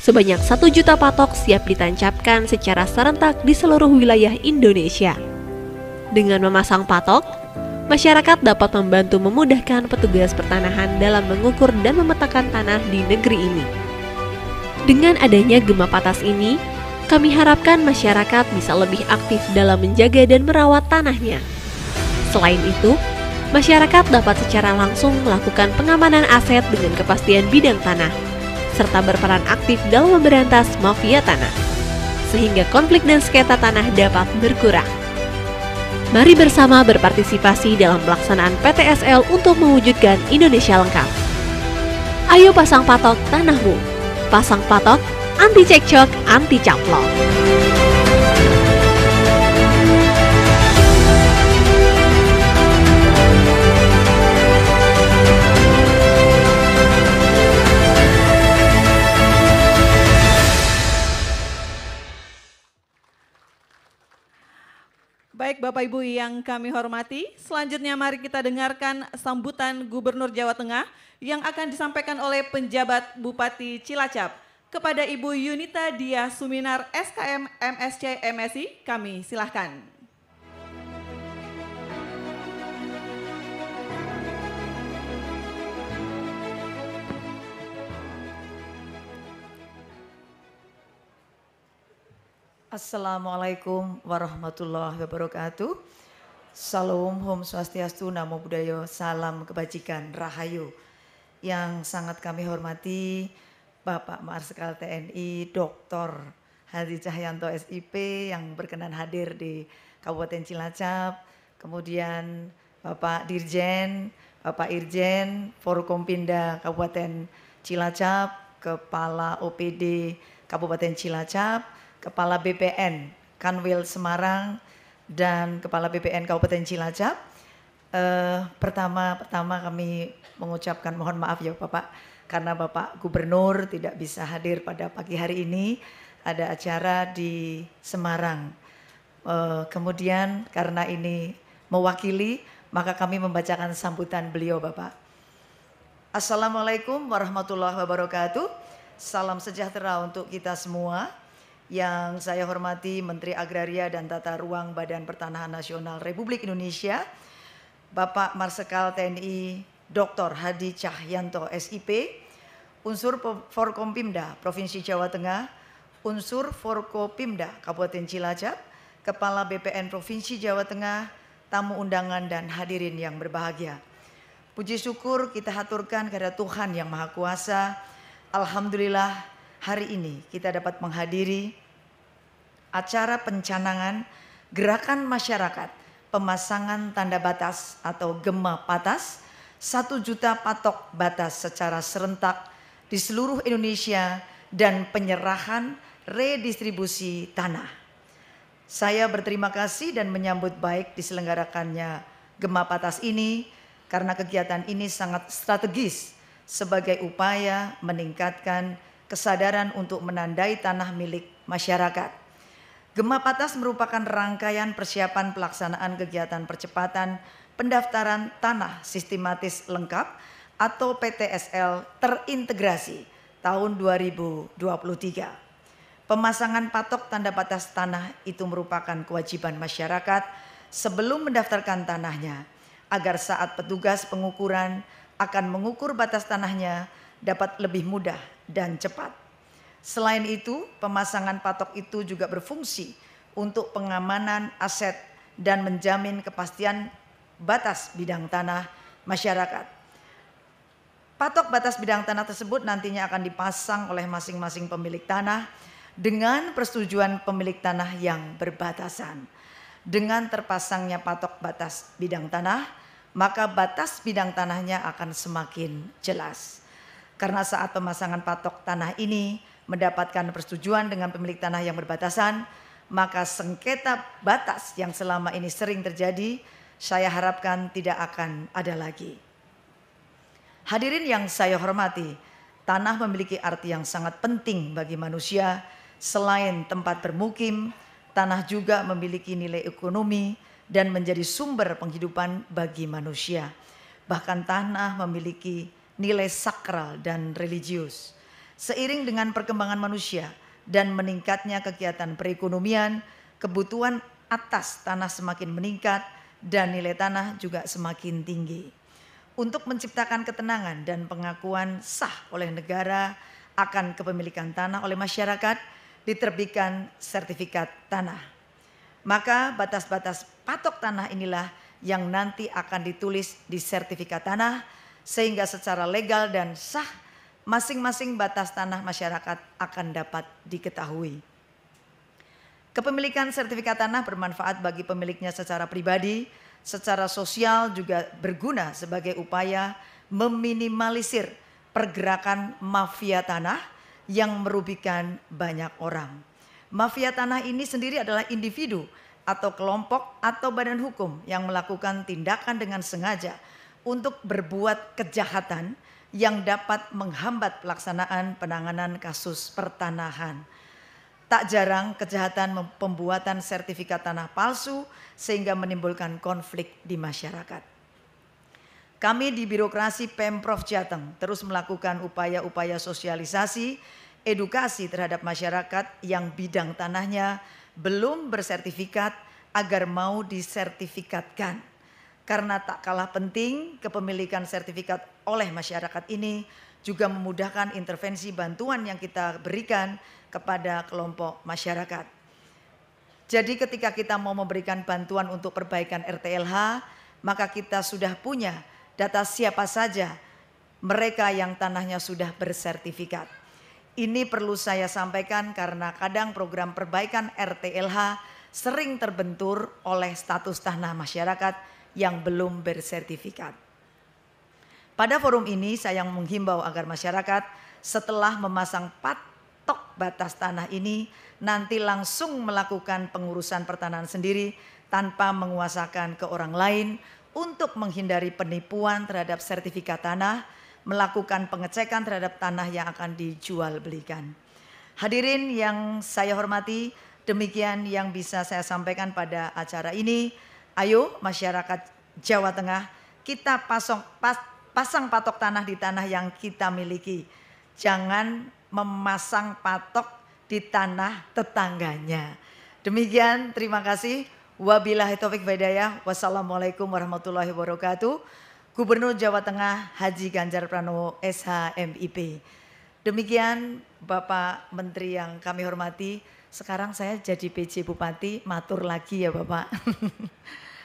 Sebanyak 1 juta patok siap ditancapkan secara serentak di seluruh wilayah Indonesia. Dengan memasang patok, masyarakat dapat membantu memudahkan petugas pertanahan dalam mengukur dan memetakan tanah di negeri ini. Dengan adanya gema patas ini, kami harapkan masyarakat bisa lebih aktif dalam menjaga dan merawat tanahnya. Selain itu, masyarakat dapat secara langsung melakukan pengamanan aset dengan kepastian bidang tanah, serta berperan aktif dalam memberantas mafia tanah, sehingga konflik dan sengketa tanah dapat berkurang. Mari bersama berpartisipasi dalam pelaksanaan PTSL untuk mewujudkan Indonesia lengkap. Ayo pasang patok tanahmu. Pasang patok, anti cekcok, anti caplok. Baik Bapak Ibu yang kami hormati, selanjutnya mari kita dengarkan sambutan Gubernur Jawa Tengah yang akan disampaikan oleh penjabat Bupati Cilacap. Kepada Ibu Yunita Dia Suminar SKM MSC MSI, kami silahkan. Assalamualaikum warahmatullahi wabarakatuh. Salam, Om Swastiastu, Namo Buddhaya, salam kebajikan, Rahayu. Yang sangat kami hormati Bapak Marsikal TNI Dr. Hadi Cahyanto SIP yang berkenan hadir di Kabupaten Cilacap. Kemudian Bapak Dirjen, Bapak Irjen, Forkompinda Kabupaten Cilacap, Kepala OPD Kabupaten Cilacap, Kepala BPN Kanwil Semarang, dan Kepala BPN Kabupaten Cilacap. Pertama kami mengucapkan mohon maaf ya Bapak, karena Bapak Gubernur tidak bisa hadir pada pagi hari ini, ada acara di Semarang. Kemudian karena ini mewakili, maka kami membacakan sambutan beliau Bapak. Assalamualaikum warahmatullahi wabarakatuh. Salam sejahtera untuk kita semua. Yang saya hormati Menteri Agraria dan Tata Ruang Badan Pertanahan Nasional Republik Indonesia, Bapak Marsikal TNI Dr. Hadi Cahyanto SIP, unsur Forkompimda Provinsi Jawa Tengah, unsur Forkopimda Kabupaten Cilacap, Kepala BPN Provinsi Jawa Tengah, tamu undangan dan hadirin yang berbahagia. Puji syukur kita haturkan kepada Tuhan Yang Maha Kuasa. Alhamdulillah, hari ini kita dapat menghadiri acara pencanangan gerakan masyarakat pemasangan tanda batas atau gema patas 1 juta patok batas secara serentak di seluruh Indonesia dan penyerahan redistribusi tanah. Saya berterima kasih dan menyambut baik diselenggarakannya gema patas ini karena kegiatan ini sangat strategis sebagai upaya meningkatkan kesadaran untuk menandai tanah milik masyarakat. Gema patas merupakan rangkaian persiapan pelaksanaan kegiatan percepatan pendaftaran tanah sistematis lengkap atau PTSL terintegrasi tahun 2023. Pemasangan patok tanda batas tanah itu merupakan kewajiban masyarakat sebelum mendaftarkan tanahnya agar saat petugas pengukuran akan mengukur batas tanahnya dapat lebih mudah dan cepat. Selain itu, pemasangan patok itu juga berfungsi untuk pengamanan aset dan menjamin kepastian batas bidang tanah masyarakat. Patok batas bidang tanah tersebut nantinya akan dipasang oleh masing-masing pemilik tanah dengan persetujuan pemilik tanah yang berbatasan. Dengan terpasangnya patok batas bidang tanah, maka batas bidang tanahnya akan semakin jelas. Karena saat pemasangan patok tanah ini mendapatkan persetujuan dengan pemilik tanah yang berbatasan, maka sengketa batas yang selama ini sering terjadi, saya harapkan tidak akan ada lagi. Hadirin yang saya hormati, tanah memiliki arti yang sangat penting bagi manusia. Selain tempat bermukim, tanah juga memiliki nilai ekonomi dan menjadi sumber penghidupan bagi manusia. Bahkan tanah memiliki nilai sakral dan religius. Seiring dengan perkembangan manusia dan meningkatnya kegiatan perekonomian, kebutuhan atas tanah semakin meningkat dan nilai tanah juga semakin tinggi. Untuk menciptakan ketenangan dan pengakuan sah oleh negara akan kepemilikan tanah oleh masyarakat, diterbitkan sertifikat tanah. Maka batas-batas patok tanah inilah yang nanti akan ditulis di sertifikat tanah, sehingga secara legal dan sah masing-masing batas tanah masyarakat akan dapat diketahui. Kepemilikan sertifikat tanah bermanfaat bagi pemiliknya secara pribadi, secara sosial juga berguna sebagai upaya meminimalisir pergerakan mafia tanah yang merugikan banyak orang. Mafia tanah ini sendiri adalah individu atau kelompok atau badan hukum yang melakukan tindakan dengan sengaja untuk berbuat kejahatan yang dapat menghambat pelaksanaan penanganan kasus pertanahan. Tak jarang kejahatan pembuatan sertifikat tanah palsu sehingga menimbulkan konflik di masyarakat. Kami di birokrasi Pemprov Jateng terus melakukan upaya-upaya sosialisasi, edukasi terhadap masyarakat yang bidang tanahnya belum bersertifikat agar mau disertifikatkan. Karena tak kalah penting kepemilikan sertifikat oleh masyarakat ini juga memudahkan intervensi bantuan yang kita berikan kepada kelompok masyarakat. Jadi ketika kita mau memberikan bantuan untuk perbaikan RTLH, maka kita sudah punya data siapa saja mereka yang tanahnya sudah bersertifikat. Ini perlu saya sampaikan karena kadang program perbaikan RTLH sering terbentur oleh status tanah masyarakat yang belum bersertifikat. Pada forum ini saya menghimbau agar masyarakat setelah memasang patok batas tanah ini nanti langsung melakukan pengurusan pertanahan sendiri tanpa menguasakan ke orang lain untuk menghindari penipuan terhadap sertifikat tanah, melakukan pengecekan terhadap tanah yang akan dijual belikan. Hadirin yang saya hormati, demikian yang bisa saya sampaikan pada acara ini. Ayo masyarakat Jawa Tengah, kita pasang patok tanah di tanah yang kita miliki. Jangan memasang patok di tanah tetangganya. Demikian, terima kasih. Wabillahi taufik wal hidayah. Wassalamualaikum warahmatullahi wabarakatuh. Gubernur Jawa Tengah Haji Ganjar Pranowo SH MIP. Demikian Bapak Menteri yang kami hormati. Sekarang saya jadi PJ Bupati, matur lagi ya Bapak.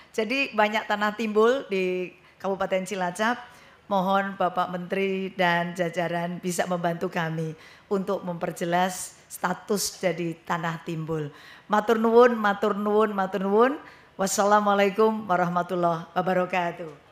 Jadi banyak tanah timbul di Kabupaten Cilacap. Mohon Bapak Menteri dan jajaran bisa membantu kami untuk memperjelas status jadi tanah timbul. Matur nuwun, matur nuwun, matur nuwun. Wassalamualaikum warahmatullahi wabarakatuh.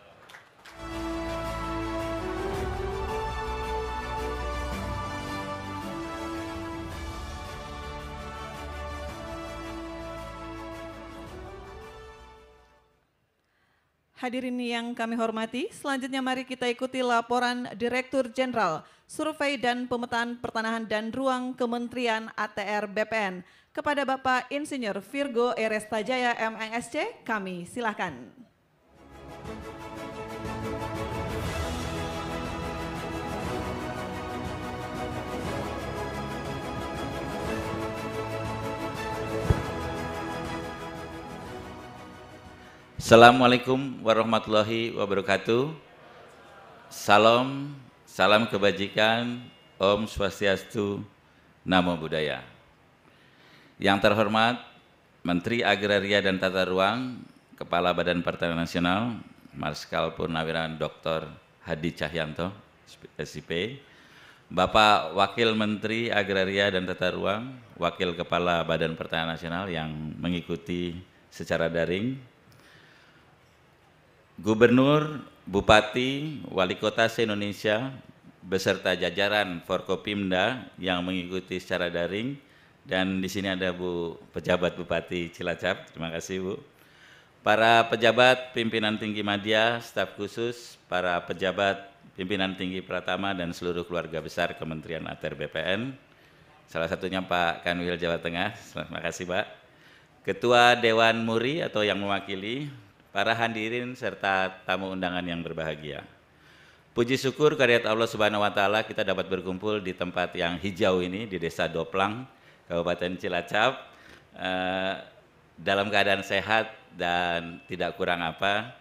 Hadirin yang kami hormati, selanjutnya mari kita ikuti laporan Direktur Jenderal Survei dan Pemetaan Pertanahan dan Ruang Kementerian ATR BPN kepada Bapak Insinyur Virgo Erestajaya MSc. Kami silakan. Assalamualaikum warahmatullahi wabarakatuh. Salam kebajikan, Om Swastiastu, Namo Buddhaya. Yang terhormat Menteri Agraria dan Tata Ruang, Kepala Badan Pertanahan Nasional, Marskal Purnawirawan Dr. Hadi Cahyanto. SIP, Bapak Wakil Menteri Agraria dan Tata Ruang, Wakil Kepala Badan Pertanahan Nasional yang mengikuti secara daring, Gubernur, Bupati, Wali Kota se-Indonesia, beserta jajaran Forkopimda yang mengikuti secara daring, dan di sini ada Bu Pejabat Bupati Cilacap, terima kasih Bu. Para pejabat pimpinan tinggi media, staf khusus, para pejabat pimpinan tinggi Pratama dan seluruh keluarga besar Kementerian ATR BPN, salah satunya Pak Kanwil Jawa Tengah, terima kasih Pak. Ketua Dewan Muri atau yang mewakili, para hadirin serta tamu undangan yang berbahagia. Puji syukur kehadirat Allah Subhanahu wa taala kita dapat berkumpul di tempat yang hijau ini di Desa Doplang, Kabupaten Cilacap, dalam keadaan sehat dan tidak kurang apa.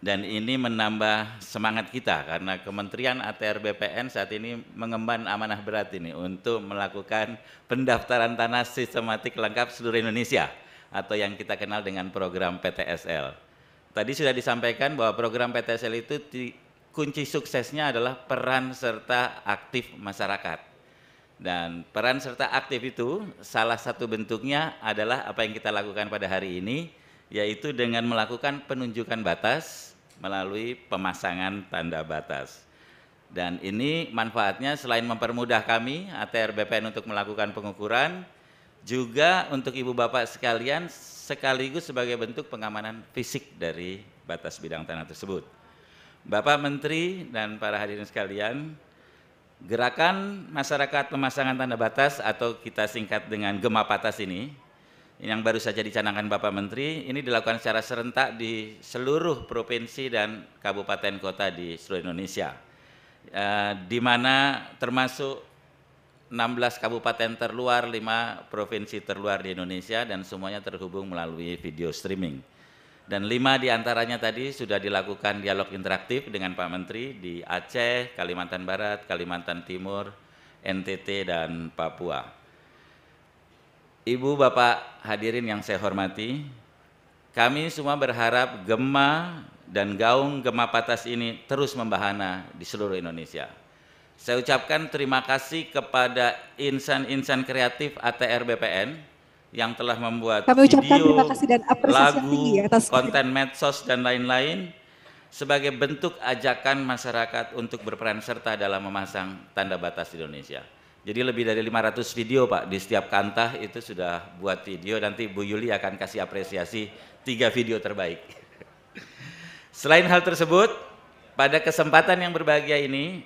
Dan ini menambah semangat kita karena Kementerian ATR BPN saat ini mengemban amanah berat ini untuk melakukan pendaftaran tanah sistematik lengkap seluruh Indonesia atau yang kita kenal dengan program PTSL. Tadi sudah disampaikan bahwa program PTSL itu kunci suksesnya adalah peran serta aktif masyarakat. Dan peran serta aktif itu salah satu bentuknya adalah apa yang kita lakukan pada hari ini, yaitu dengan melakukan penunjukan batas melalui pemasangan tanda batas. Dan ini manfaatnya selain mempermudah kami ATR BPN untuk melakukan pengukuran, juga untuk ibu bapak sekalian sekaligus sebagai bentuk pengamanan fisik dari batas bidang tanah tersebut. Bapak Menteri dan para hadirin sekalian, gerakan masyarakat pemasangan tanda batas atau kita singkat dengan Gema Patas ini, yang baru saja dicanangkan Bapak Menteri, ini dilakukan secara serentak di seluruh provinsi dan kabupaten kota di seluruh Indonesia, di mana termasuk 16 kabupaten terluar, 5 provinsi terluar di Indonesia, dan semuanya terhubung melalui video streaming. Dan 5 diantaranya tadi sudah dilakukan dialog interaktif dengan Pak Menteri di Aceh, Kalimantan Barat, Kalimantan Timur, NTT, dan Papua. Ibu Bapak hadirin yang saya hormati, kami semua berharap Gema dan gaung Gema Patas ini terus membahana di seluruh Indonesia. Saya ucapkan terima kasih kepada insan-insan kreatif ATR BPN yang telah membuat video, lagu, konten medsos, dan lain-lain sebagai bentuk ajakan masyarakat untuk berperan serta dalam memasang tanda batas di Indonesia. Jadi lebih dari 500 video Pak, di setiap kantah itu sudah buat video, nanti Bu Yuli akan kasih apresiasi 3 video terbaik. Selain hal tersebut, pada kesempatan yang berbahagia ini,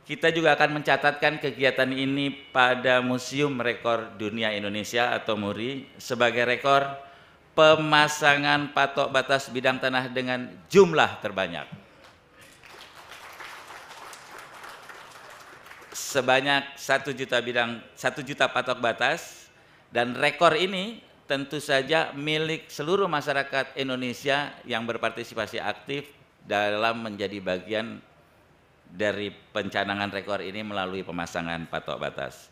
kita juga akan mencatatkan kegiatan ini pada Museum Rekor Dunia Indonesia atau MURI sebagai rekor pemasangan patok batas bidang tanah dengan jumlah terbanyak. Sebanyak 1 juta patok batas, dan rekor ini tentu saja milik seluruh masyarakat Indonesia yang berpartisipasi aktif dalam menjadi bagian dari pencanangan rekor ini melalui pemasangan patok batas.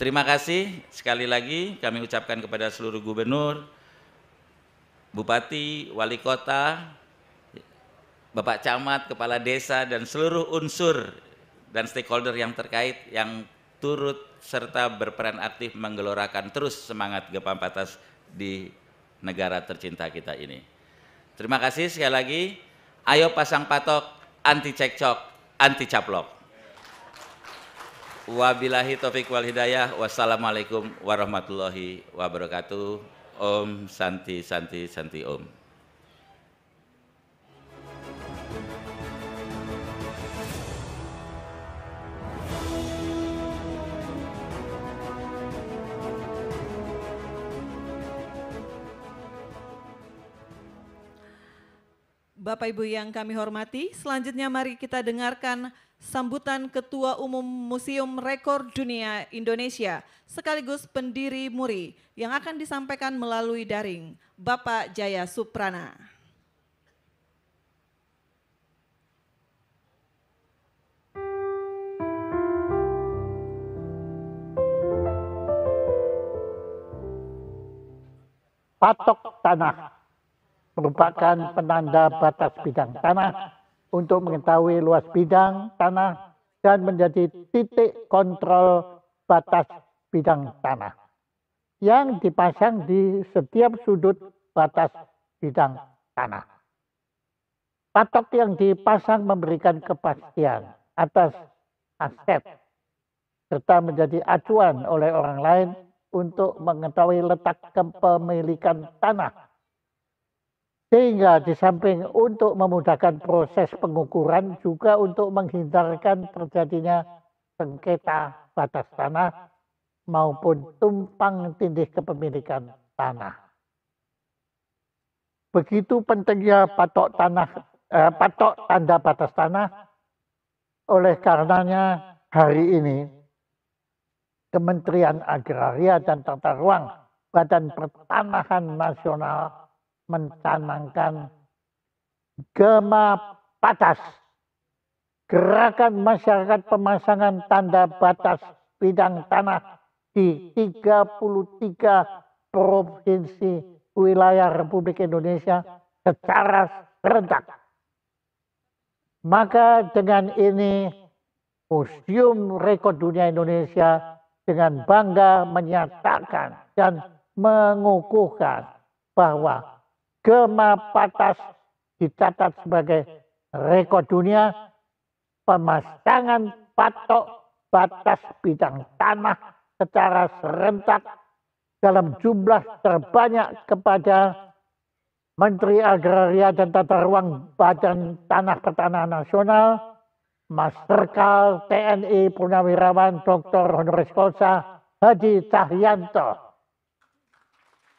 Terima kasih sekali lagi kami ucapkan kepada seluruh gubernur, bupati, wali kota, Bapak Camat, kepala desa, dan seluruh unsur dan stakeholder yang terkait yang turut serta berperan aktif menggelorakan terus semangat Gema Patas di negara tercinta kita ini. Terima kasih sekali lagi. Ayo pasang patok, anti cekcok, anti caplok. Wabillahi taufiq wal hidayah. Wassalamualaikum warahmatullahi wabarakatuh. Om Santi Santi Santi Om. Bapak Ibu yang kami hormati, selanjutnya mari kita dengarkan sambutan Ketua Umum Museum Rekor Dunia Indonesia sekaligus pendiri MURI yang akan disampaikan melalui daring, Bapak Jaya Suprana. Patok tanah merupakan penanda batas bidang tanah untuk mengetahui luas bidang tanah dan menjadi titik kontrol batas bidang tanah yang dipasang di setiap sudut batas bidang tanah. Patok yang dipasang memberikan kepastian atas aset serta menjadi acuan oleh orang lain untuk mengetahui letak kepemilikan tanah. Sehingga di samping untuk memudahkan proses pengukuran juga untuk menghindarkan terjadinya sengketa batas tanah maupun tumpang tindih kepemilikan tanah. Begitu pentingnya patok tanda batas tanah. Oleh karenanya hari ini Kementerian Agraria dan Tata Ruang Badan Pertanahan Nasional mencanangkan Gema Patas, gerakan masyarakat pemasangan tanda batas bidang tanah di 33 provinsi wilayah Republik Indonesia secara serentak. Maka dengan ini Museum Rekor Dunia Indonesia dengan bangga menyatakan dan mengukuhkan bahwa Gema Patas dicatat sebagai rekor dunia pemasangan patok batas bidang tanah secara serentak dalam jumlah terbanyak kepada Menteri Agraria dan Tata Ruang Badan Tanah Pertanahan Nasional, Marsikal TNI Purnawirawan Dr. Honoris Causa Hadi Cahyanto.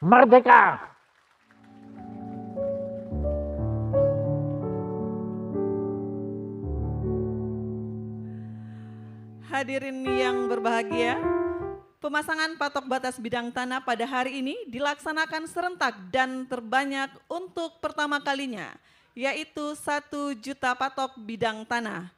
Merdeka! Hadirin yang berbahagia, pemasangan patok batas bidang tanah pada hari ini dilaksanakan serentak dan terbanyak untuk pertama kalinya, yaitu 1 juta patok bidang tanah.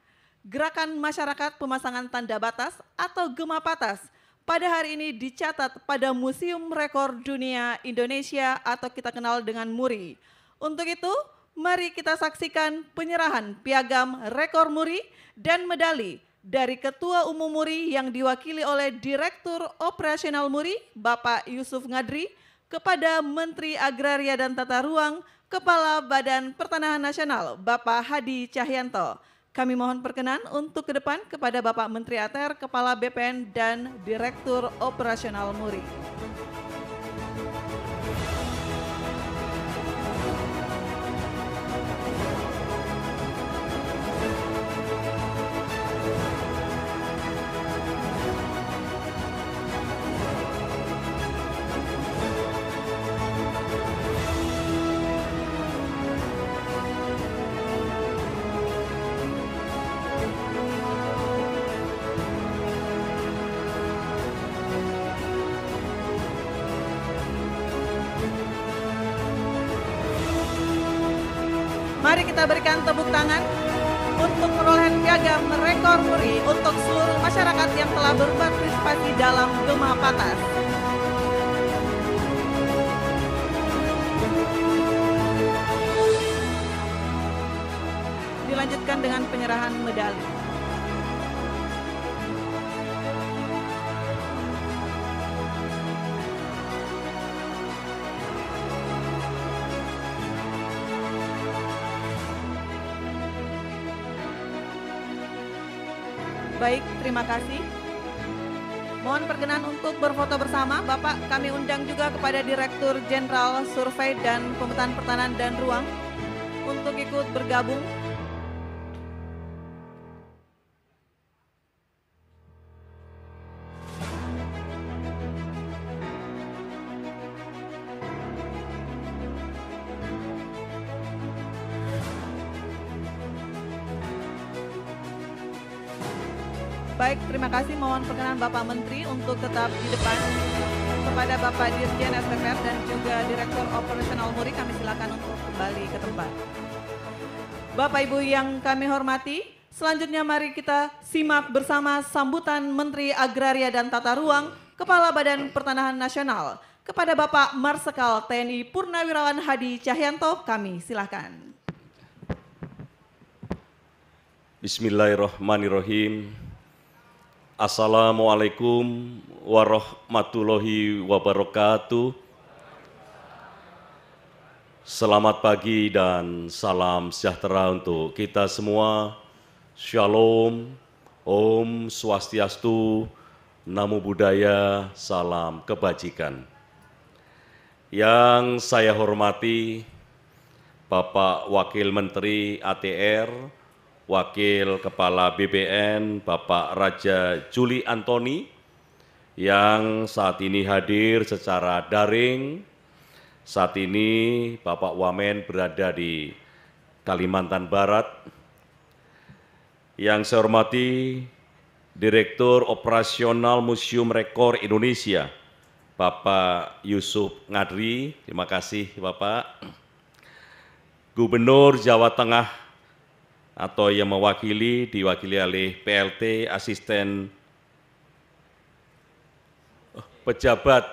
Gerakan masyarakat pemasangan tanda batas atau Gema Patas pada hari ini dicatat pada Museum Rekor Dunia Indonesia atau kita kenal dengan MURI. Untuk itu, mari kita saksikan penyerahan piagam rekor MURI dan medali dari Ketua Umum MURI yang diwakili oleh Direktur Operasional MURI, Bapak Yusuf Ngadri, kepada Menteri Agraria dan Tata Ruang, Kepala Badan Pertanahan Nasional, Bapak Hadi Cahyanto. Kami mohon perkenan untuk ke depan kepada Bapak Menteri ATR, Kepala BPN, dan Direktur Operasional MURI. Mari kita berikan tepuk tangan untuk perolehan piagam rekor MURI untuk seluruh masyarakat yang telah berpartisipasi dalam Gema Patas. Dilanjutkan dengan penyerahan medali. Baik, terima kasih. Mohon perkenan untuk berfoto bersama. Bapak, kami undang juga kepada Direktur Jenderal Survei dan Pemetaan Pertanahan dan Ruang untuk ikut bergabung. Baik, terima kasih. Mohon perkenan Bapak Menteri untuk tetap di depan. Kepada Bapak Dirjen SPPR dan juga Direktur Operasional MURI, kami silakan untuk kembali ke tempat. Bapak Ibu yang kami hormati, selanjutnya mari kita simak bersama sambutan Menteri Agraria dan Tata Ruang, Kepala Badan Pertanahan Nasional. Kepada Bapak Marsikal TNI Purnawirawan Hadi Cahyanto, kami silakan. Bismillahirrahmanirrahim. Assalamualaikum warahmatullahi wabarakatuh. Selamat pagi dan salam sejahtera untuk kita semua. Shalom, Om Swastiastu, Namo Buddhaya, salam kebajikan. Yang saya hormati Bapak Wakil Menteri ATR, Wakil Kepala BPN Bapak Raja Juli Antoni, yang saat ini hadir secara daring. Saat ini Bapak Wamen berada di Kalimantan Barat. Yang saya hormati Direktur Operasional Museum Rekor Indonesia, Bapak Yusuf Ngadri, terima kasih Bapak. Gubernur Jawa Tengah atau yang mewakili, diwakili oleh PLT, Asisten Pejabat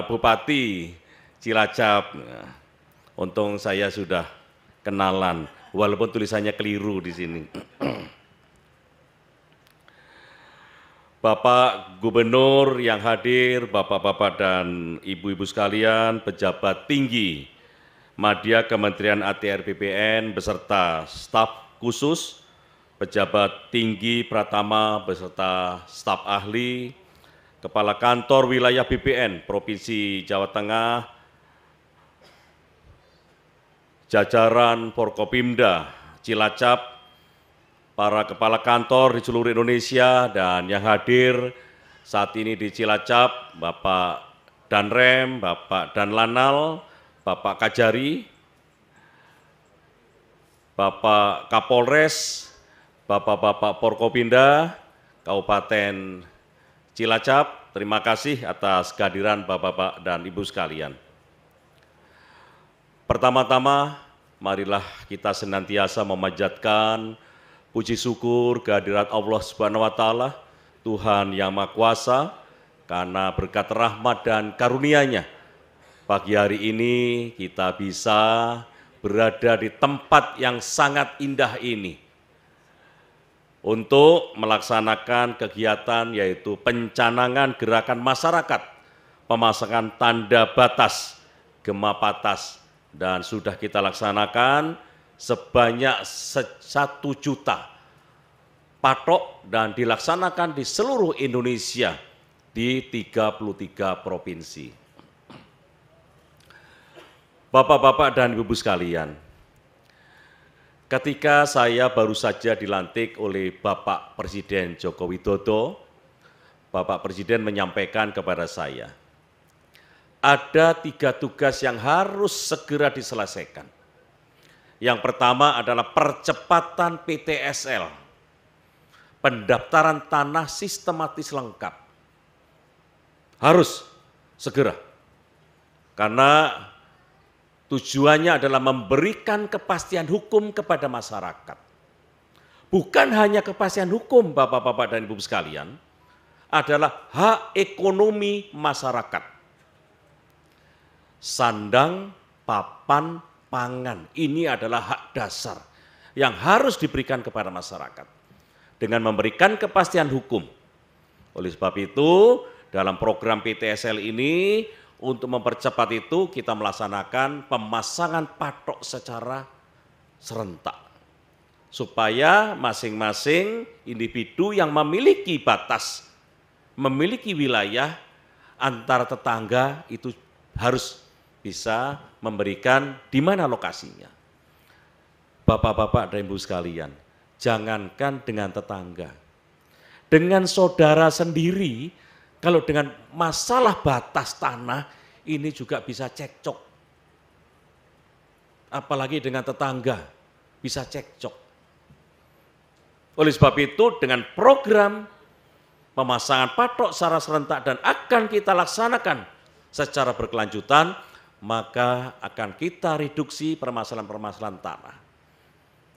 Bupati Cilacap. Untung saya sudah kenalan, walaupun tulisannya keliru di sini. Bapak Gubernur yang hadir, Bapak-bapak dan Ibu-ibu sekalian, pejabat tinggi Madya Kementerian ATR BPN beserta staf khusus, pejabat tinggi Pratama beserta staf ahli, Kepala Kantor Wilayah BPN Provinsi Jawa Tengah, jajaran Forkopimda Cilacap, para kepala kantor di seluruh Indonesia, dan yang hadir saat ini di Cilacap, Bapak Danrem, Bapak Danlanal, Bapak Kajari, Bapak Kapolres, Bapak-bapak Forkopimda Kabupaten Cilacap, terima kasih atas kehadiran Bapak-bapak dan Ibu sekalian. Pertama-tama, marilah kita senantiasa memanjatkan puji syukur kehadirat Allah Subhanahu wa Ta'ala, Tuhan yang Maha Kuasa, karena berkat rahmat dan karunia-Nya, pagi hari ini kita bisa berada di tempat yang sangat indah ini untuk melaksanakan kegiatan yaitu pencanangan gerakan masyarakat, pemasangan tanda batas, gema patas, dan sudah kita laksanakan sebanyak 1 juta patok dan dilaksanakan di seluruh Indonesia di 33 provinsi. Bapak-bapak dan ibu-ibu sekalian, ketika saya baru saja dilantik oleh Bapak Presiden Joko Widodo, Bapak Presiden menyampaikan kepada saya, ada 3 tugas yang harus segera diselesaikan. Yang pertama adalah percepatan PTSL, pendaftaran tanah sistematis lengkap. Harus segera, karena tujuannya adalah memberikan kepastian hukum kepada masyarakat. Bukan hanya kepastian hukum, Bapak-bapak dan Ibu sekalian, adalah hak ekonomi masyarakat. Sandang, papan, pangan, ini adalah hak dasar yang harus diberikan kepada masyarakat dengan memberikan kepastian hukum. Oleh sebab itu, dalam program PTSL ini, untuk mempercepat itu, kita melaksanakan pemasangan patok secara serentak, supaya masing-masing individu yang memiliki batas, memiliki wilayah antar tetangga itu harus bisa memberikan di mana lokasinya. Bapak-bapak dan ibu sekalian, jangankan dengan tetangga, dengan saudara sendiri, kalau dengan masalah batas tanah, ini juga bisa cekcok. Apalagi dengan tetangga, bisa cekcok. Oleh sebab itu, dengan program pemasangan patok secara serentak dan akan kita laksanakan secara berkelanjutan, maka akan kita reduksi permasalahan-permasalahan tanah.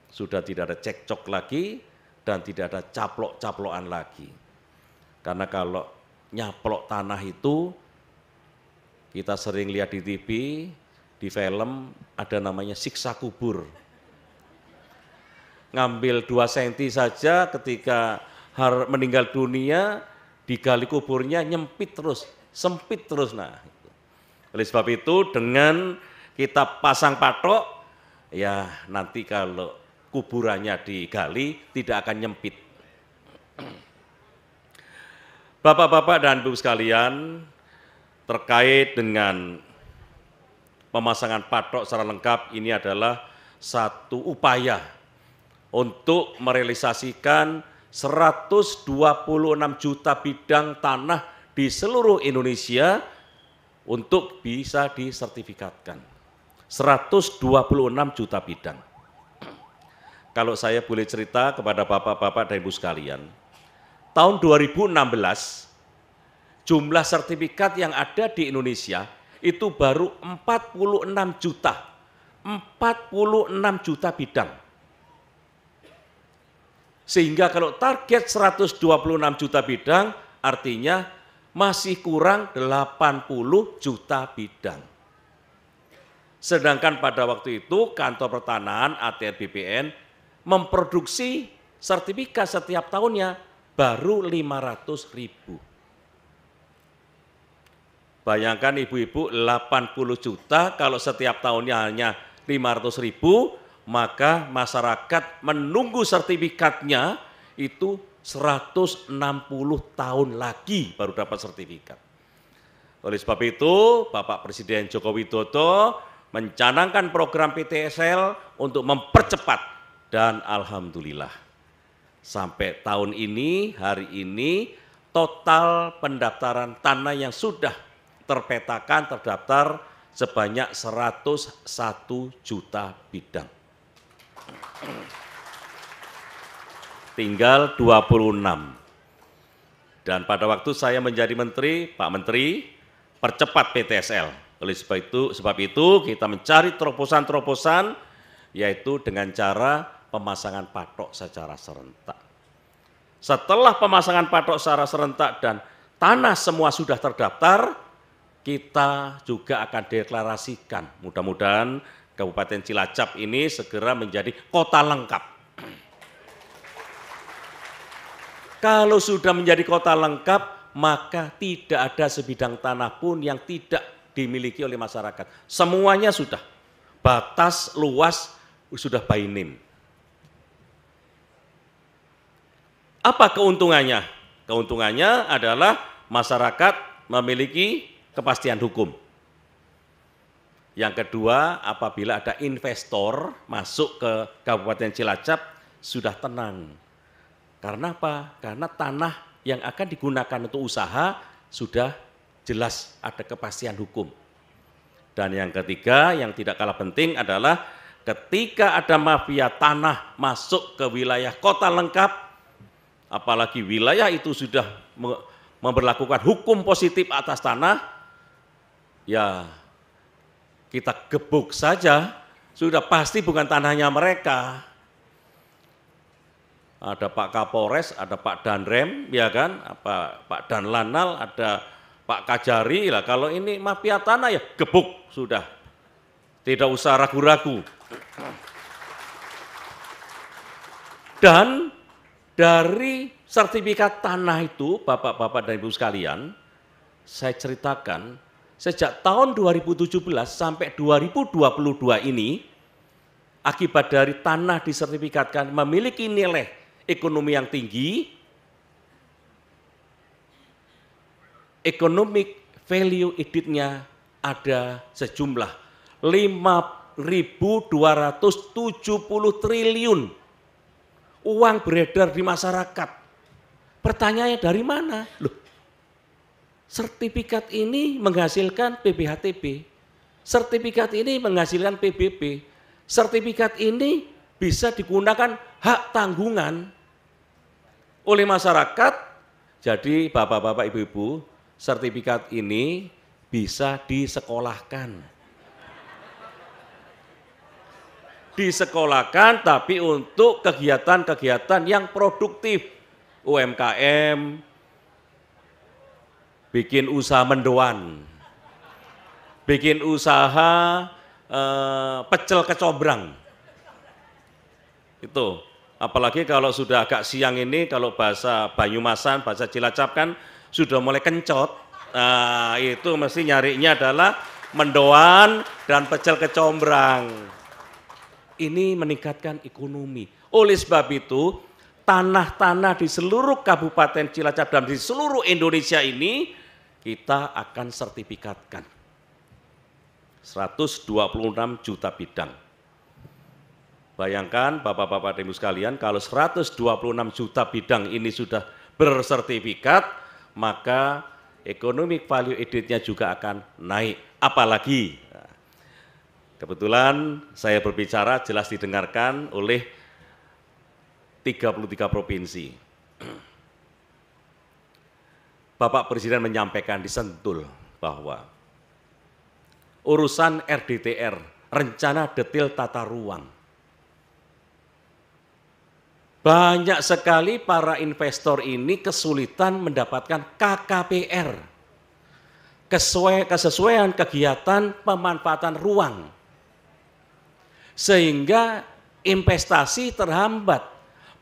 Sudah tidak ada cekcok lagi dan tidak ada caplok-caplokan lagi. Karena kalau nyaplok tanah itu, kita sering lihat di TV, di film, ada namanya siksa kubur. ngambil 2 cm saja ketika meninggal dunia, digali kuburnya nyempit terus, sempit terus. Nah, oleh sebab itu dengan kita pasang patok, ya nanti kalau kuburannya digali tidak akan nyempit. Bapak-bapak dan ibu sekalian, terkait dengan pemasangan patok secara lengkap, ini adalah satu upaya untuk merealisasikan 126 juta bidang tanah di seluruh Indonesia untuk bisa disertifikatkan. 126 juta bidang. Kalau saya boleh cerita kepada bapak-bapak dan ibu sekalian, tahun 2016 jumlah sertifikat yang ada di Indonesia itu baru 46 juta. 46 juta bidang. Sehingga kalau target 126 juta bidang artinya masih kurang 80 juta bidang. Sedangkan pada waktu itu kantor pertanahan ATR BPN memproduksi sertifikat setiap tahunnya baru 500.000. Bayangkan ibu-ibu 80 juta kalau setiap tahunnya hanya 500.000, maka masyarakat menunggu sertifikatnya itu 160 tahun lagi baru dapat sertifikat. Oleh sebab itu, Bapak Presiden Joko Widodo mencanangkan program PTSL untuk mempercepat, dan alhamdulillah sampai tahun ini, hari ini, total pendaftaran tanah yang sudah terpetakan, terdaftar sebanyak 101 juta bidang. Tinggal 26. Dan pada waktu saya menjadi menteri, Pak Menteri, percepat PTSL. Oleh sebab itu kita mencari terobosan-terobosan, yaitu dengan cara pemasangan patok secara serentak. Setelah pemasangan patok secara serentak dan tanah semua sudah terdaftar, kita juga akan deklarasikan. Mudah-mudahan Kabupaten Cilacap ini segera menjadi kota lengkap. Kalau sudah menjadi kota lengkap, maka tidak ada sebidang tanah pun yang tidak dimiliki oleh masyarakat. Semuanya sudah, batas luas sudah by name. Apa keuntungannya? Keuntungannya adalah masyarakat memiliki kepastian hukum. Yang kedua, apabila ada investor masuk ke Kabupaten Cilacap, sudah tenang. Karena apa? Karena tanah yang akan digunakan untuk usaha sudah jelas ada kepastian hukum. Dan yang ketiga, yang tidak kalah penting adalah ketika ada mafia tanah masuk ke wilayah kota lengkap, apalagi wilayah itu sudah memberlakukan hukum positif atas tanah, ya kita gebuk saja, sudah pasti bukan tanahnya mereka. Ada Pak Kapolres, ada Pak Danrem, ya kan, Pak Danlanal, ada Pak Kajari. Lah kalau ini mafia tanah ya gebuk sudah, tidak usah ragu-ragu. Dan dari sertifikat tanah itu, Bapak-bapak dan Ibu sekalian, saya ceritakan sejak tahun 2017 sampai 2022 ini, akibat dari tanah disertifikatkan memiliki nilai ekonomi yang tinggi, economic value added-nya ada sejumlah 5.270 triliun uang beredar di masyarakat. Pertanyaannya dari mana? Loh, sertifikat ini menghasilkan PBHTB, sertifikat ini menghasilkan PBB, sertifikat ini bisa digunakan hak tanggungan oleh masyarakat. Jadi bapak-bapak, ibu-ibu, sertifikat ini bisa disekolahkan. Disekolahkan tapi untuk kegiatan-kegiatan yang produktif. UMKM, bikin usaha mendoan, bikin usaha pecel kecobrang. Itu Apalagi kalau sudah agak siang ini, kalau bahasa Banyumasan, bahasa Cilacap kan sudah mulai kencot. Nah, itu mesti nyarinya adalah mendoan dan pecel kecombrang. Ini meningkatkan ekonomi. Oleh sebab itu, tanah-tanah di seluruh Kabupaten Cilacap dan di seluruh Indonesia ini kita akan sertifikatkan. 126 juta bidang. Bayangkan Bapak-Bapak dan Ibu sekalian, kalau 126 juta bidang ini sudah bersertifikat, maka economic value added-nya juga akan naik. Apalagi, kebetulan saya berbicara jelas didengarkan oleh 33 provinsi. Bapak Presiden menyampaikan di Sentul bahwa urusan RDTR, rencana detail tata ruang, banyak sekali para investor ini kesulitan mendapatkan KKPR, kesesuaian kegiatan pemanfaatan ruang, sehingga investasi terhambat.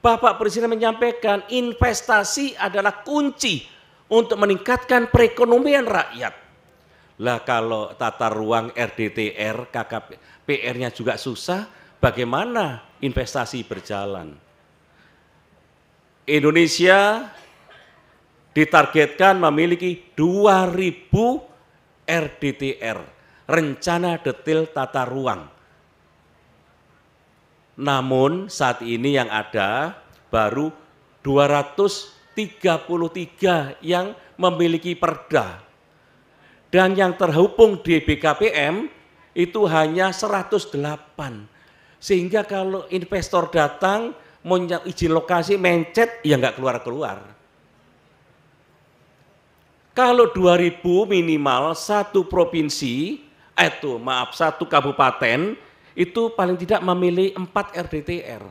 Bapak Presiden menyampaikan investasi adalah kunci untuk meningkatkan perekonomian rakyat. Lah kalau tata ruang RDTR, KKPR-nya juga susah, bagaimana investasi berjalan? Indonesia ditargetkan memiliki 2000 RDTR, rencana detail tata ruang. Namun saat ini yang ada baru 233 yang memiliki perda. Dan yang terhubung di BKPM itu hanya 108. Sehingga kalau investor datang mau izin lokasi mencet, ya nggak keluar-keluar. Kalau 2000 minimal satu provinsi, satu kabupaten, itu paling tidak memilih 4 RDTR.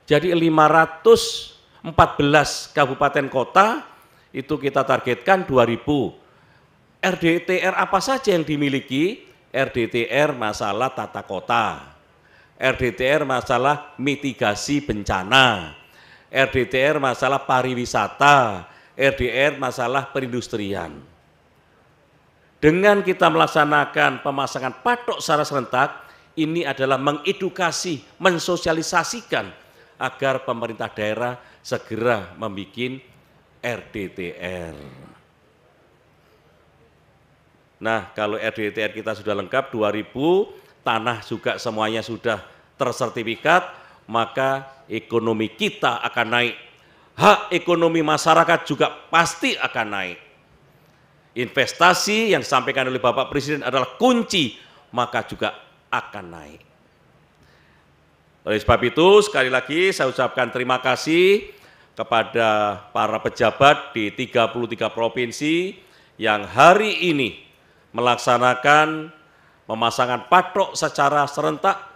Jadi 514 kabupaten kota, itu kita targetkan 2000. RDTR apa saja yang dimiliki? RDTR masalah tata kota, RDTR masalah mitigasi bencana, RDTR masalah pariwisata, RDTR masalah perindustrian. Dengan kita melaksanakan pemasangan patok secara serentak, ini adalah mengedukasi, mensosialisasikan agar pemerintah daerah segera membuat RDTR. Nah, kalau RDTR kita sudah lengkap 2000, tanah juga semuanya sudah tersertifikat, maka ekonomi kita akan naik. Hak ekonomi masyarakat juga pasti akan naik. Investasi yang disampaikan oleh Bapak Presiden adalah kunci, maka juga akan naik. Oleh sebab itu, sekali lagi saya ucapkan terima kasih kepada para pejabat di 33 provinsi yang hari ini melaksanakan pemasangan patok secara serentak,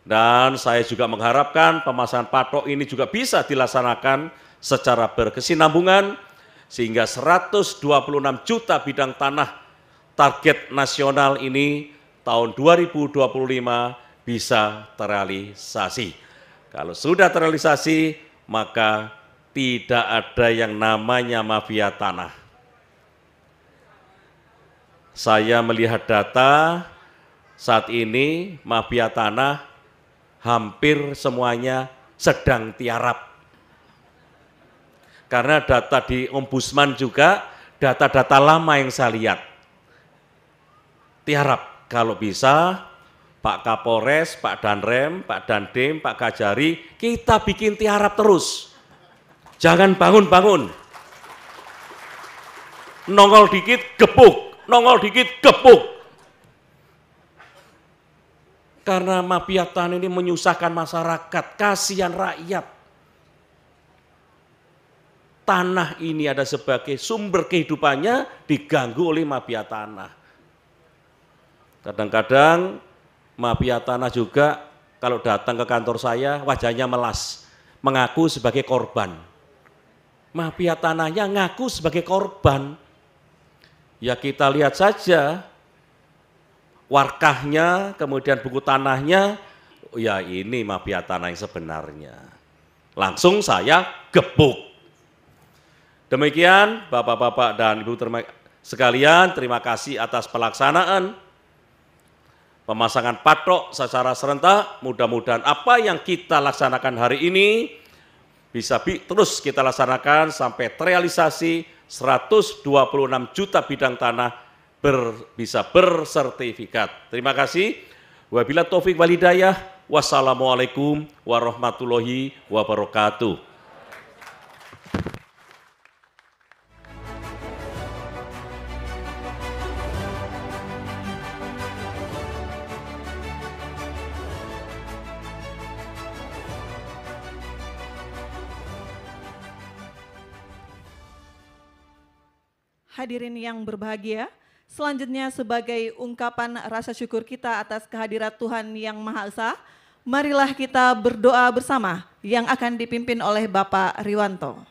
dan saya juga mengharapkan pemasangan patok ini juga bisa dilaksanakan secara berkesinambungan sehingga 126 juta bidang tanah target nasional ini tahun 2025 bisa terrealisasi. Kalau sudah terrealisasi, maka tidak ada yang namanya mafia tanah. Saya melihat data saat ini mafia tanah hampir semuanya sedang tiarap. Karena data di Ombudsman juga data-data lama yang saya lihat. Tiarap, kalau bisa Pak Kapolres, Pak Danrem, Pak Dandim, Pak Kajari, kita bikin tiarap terus. Jangan bangun-bangun. Nongol dikit, gebuk. Nongol dikit, gebuk. Karena mafia tanah ini menyusahkan masyarakat, kasihan rakyat. Tanah ini ada sebagai sumber kehidupannya diganggu oleh mafia tanah. Kadang-kadang mafia tanah juga kalau datang ke kantor saya wajahnya melas, mengaku sebagai korban. Mafia tanahnya ngaku sebagai korban. Ya kita lihat saja warkahnya, kemudian buku tanahnya, ya ini mafia tanah yang sebenarnya. Langsung saya gebuk. Demikian Bapak-bapak dan Ibu sekalian, terima kasih atas pelaksanaan pemasangan patok secara serentak. Mudah-mudahan apa yang kita laksanakan hari ini bisa terus kita laksanakan sampai terrealisasi 126 juta bidang tanah bisa bersertifikat. Terima kasih. Wabillahi taufik wal hidayah. Wassalamualaikum warahmatullahi wabarakatuh. Hadirin yang berbahagia, selanjutnya sebagai ungkapan rasa syukur kita atas kehadirat Tuhan Yang Maha Esa, marilah kita berdoa bersama yang akan dipimpin oleh Bapak Riwanto.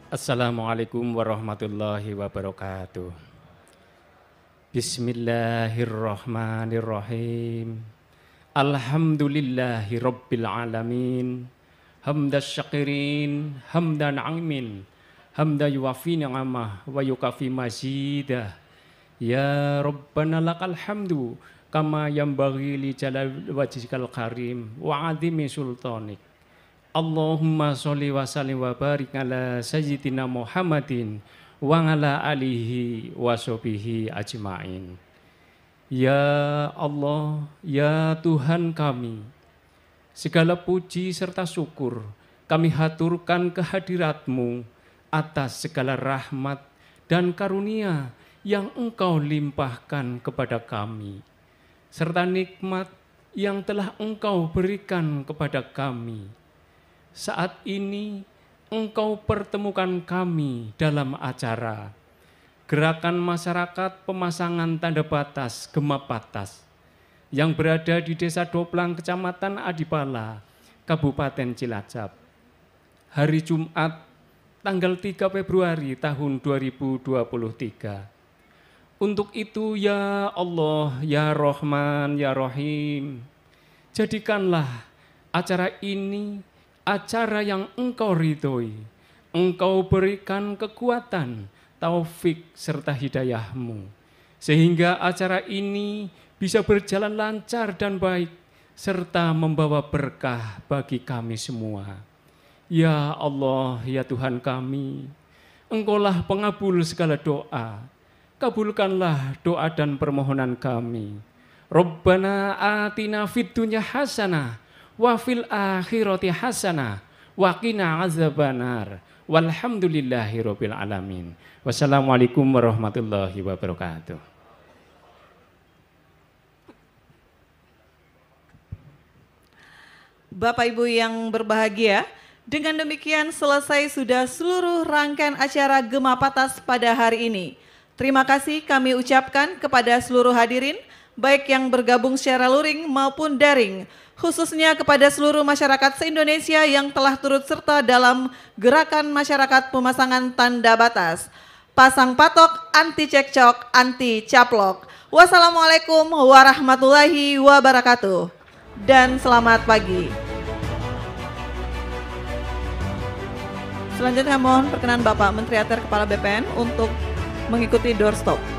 Assalamualaikum warahmatullahi wabarakatuh. Bismillahirrahmanirrahim. Alhamdulillahi rabbil alamin. Hamdan syakirin, hamdan amin. Hamdan yuwafi ni'amah wa yukafi mazidah. Ya Rabbana lakal hamdu kama yambaghi li jalal wajhikal karim wa azimi sultanik. Allahumma sholli wa sallim wa barik ala sayyidina Muhammadin wa ala alihi wa sahbihi ajma'in. Ya Allah, ya Tuhan kami, segala puji serta syukur kami haturkan kehadirat-Mu atas segala rahmat dan karunia yang Engkau limpahkan kepada kami, serta nikmat yang telah Engkau berikan kepada kami. Saat ini Engkau pertemukan kami dalam acara Gerakan Masyarakat Pemasangan Tanda Batas Gemapatas yang berada di Desa Doplang, Kecamatan Adipala, Kabupaten Cilacap. Hari Jumat, tanggal 3 Februari tahun 2023. Untuk itu ya Allah, ya Rahman, ya Rahim, jadikanlah acara ini acara yang Engkau ridhoi, Engkau berikan kekuatan, taufik serta hidayah-Mu, sehingga acara ini bisa berjalan lancar dan baik, serta membawa berkah bagi kami semua. Ya Allah, ya Tuhan kami, Engkaulah pengabul segala doa, kabulkanlah doa dan permohonan kami. Rabbana atina fid dunya hasanah wa fil akhirati hasanah wa qina azabannar walhamdulillahirabbil alamin. Wassalamualaikum warahmatullahi wabarakatuh. Bapak Ibu yang berbahagia, dengan demikian selesai sudah seluruh rangkaian acara Gemapatas pada hari ini. Terima kasih kami ucapkan kepada seluruh hadirin, baik yang bergabung secara luring maupun daring, khususnya kepada seluruh masyarakat se-Indonesia yang telah turut serta dalam Gerakan Masyarakat Pemasangan Tanda Batas. Pasang patok, anti cekcok, anti caplok. Wassalamualaikum warahmatullahi wabarakatuh. Dan selamat pagi. Selanjutnya mohon perkenan Bapak Menteri ATR Kepala BPN untuk mengikuti doorstop.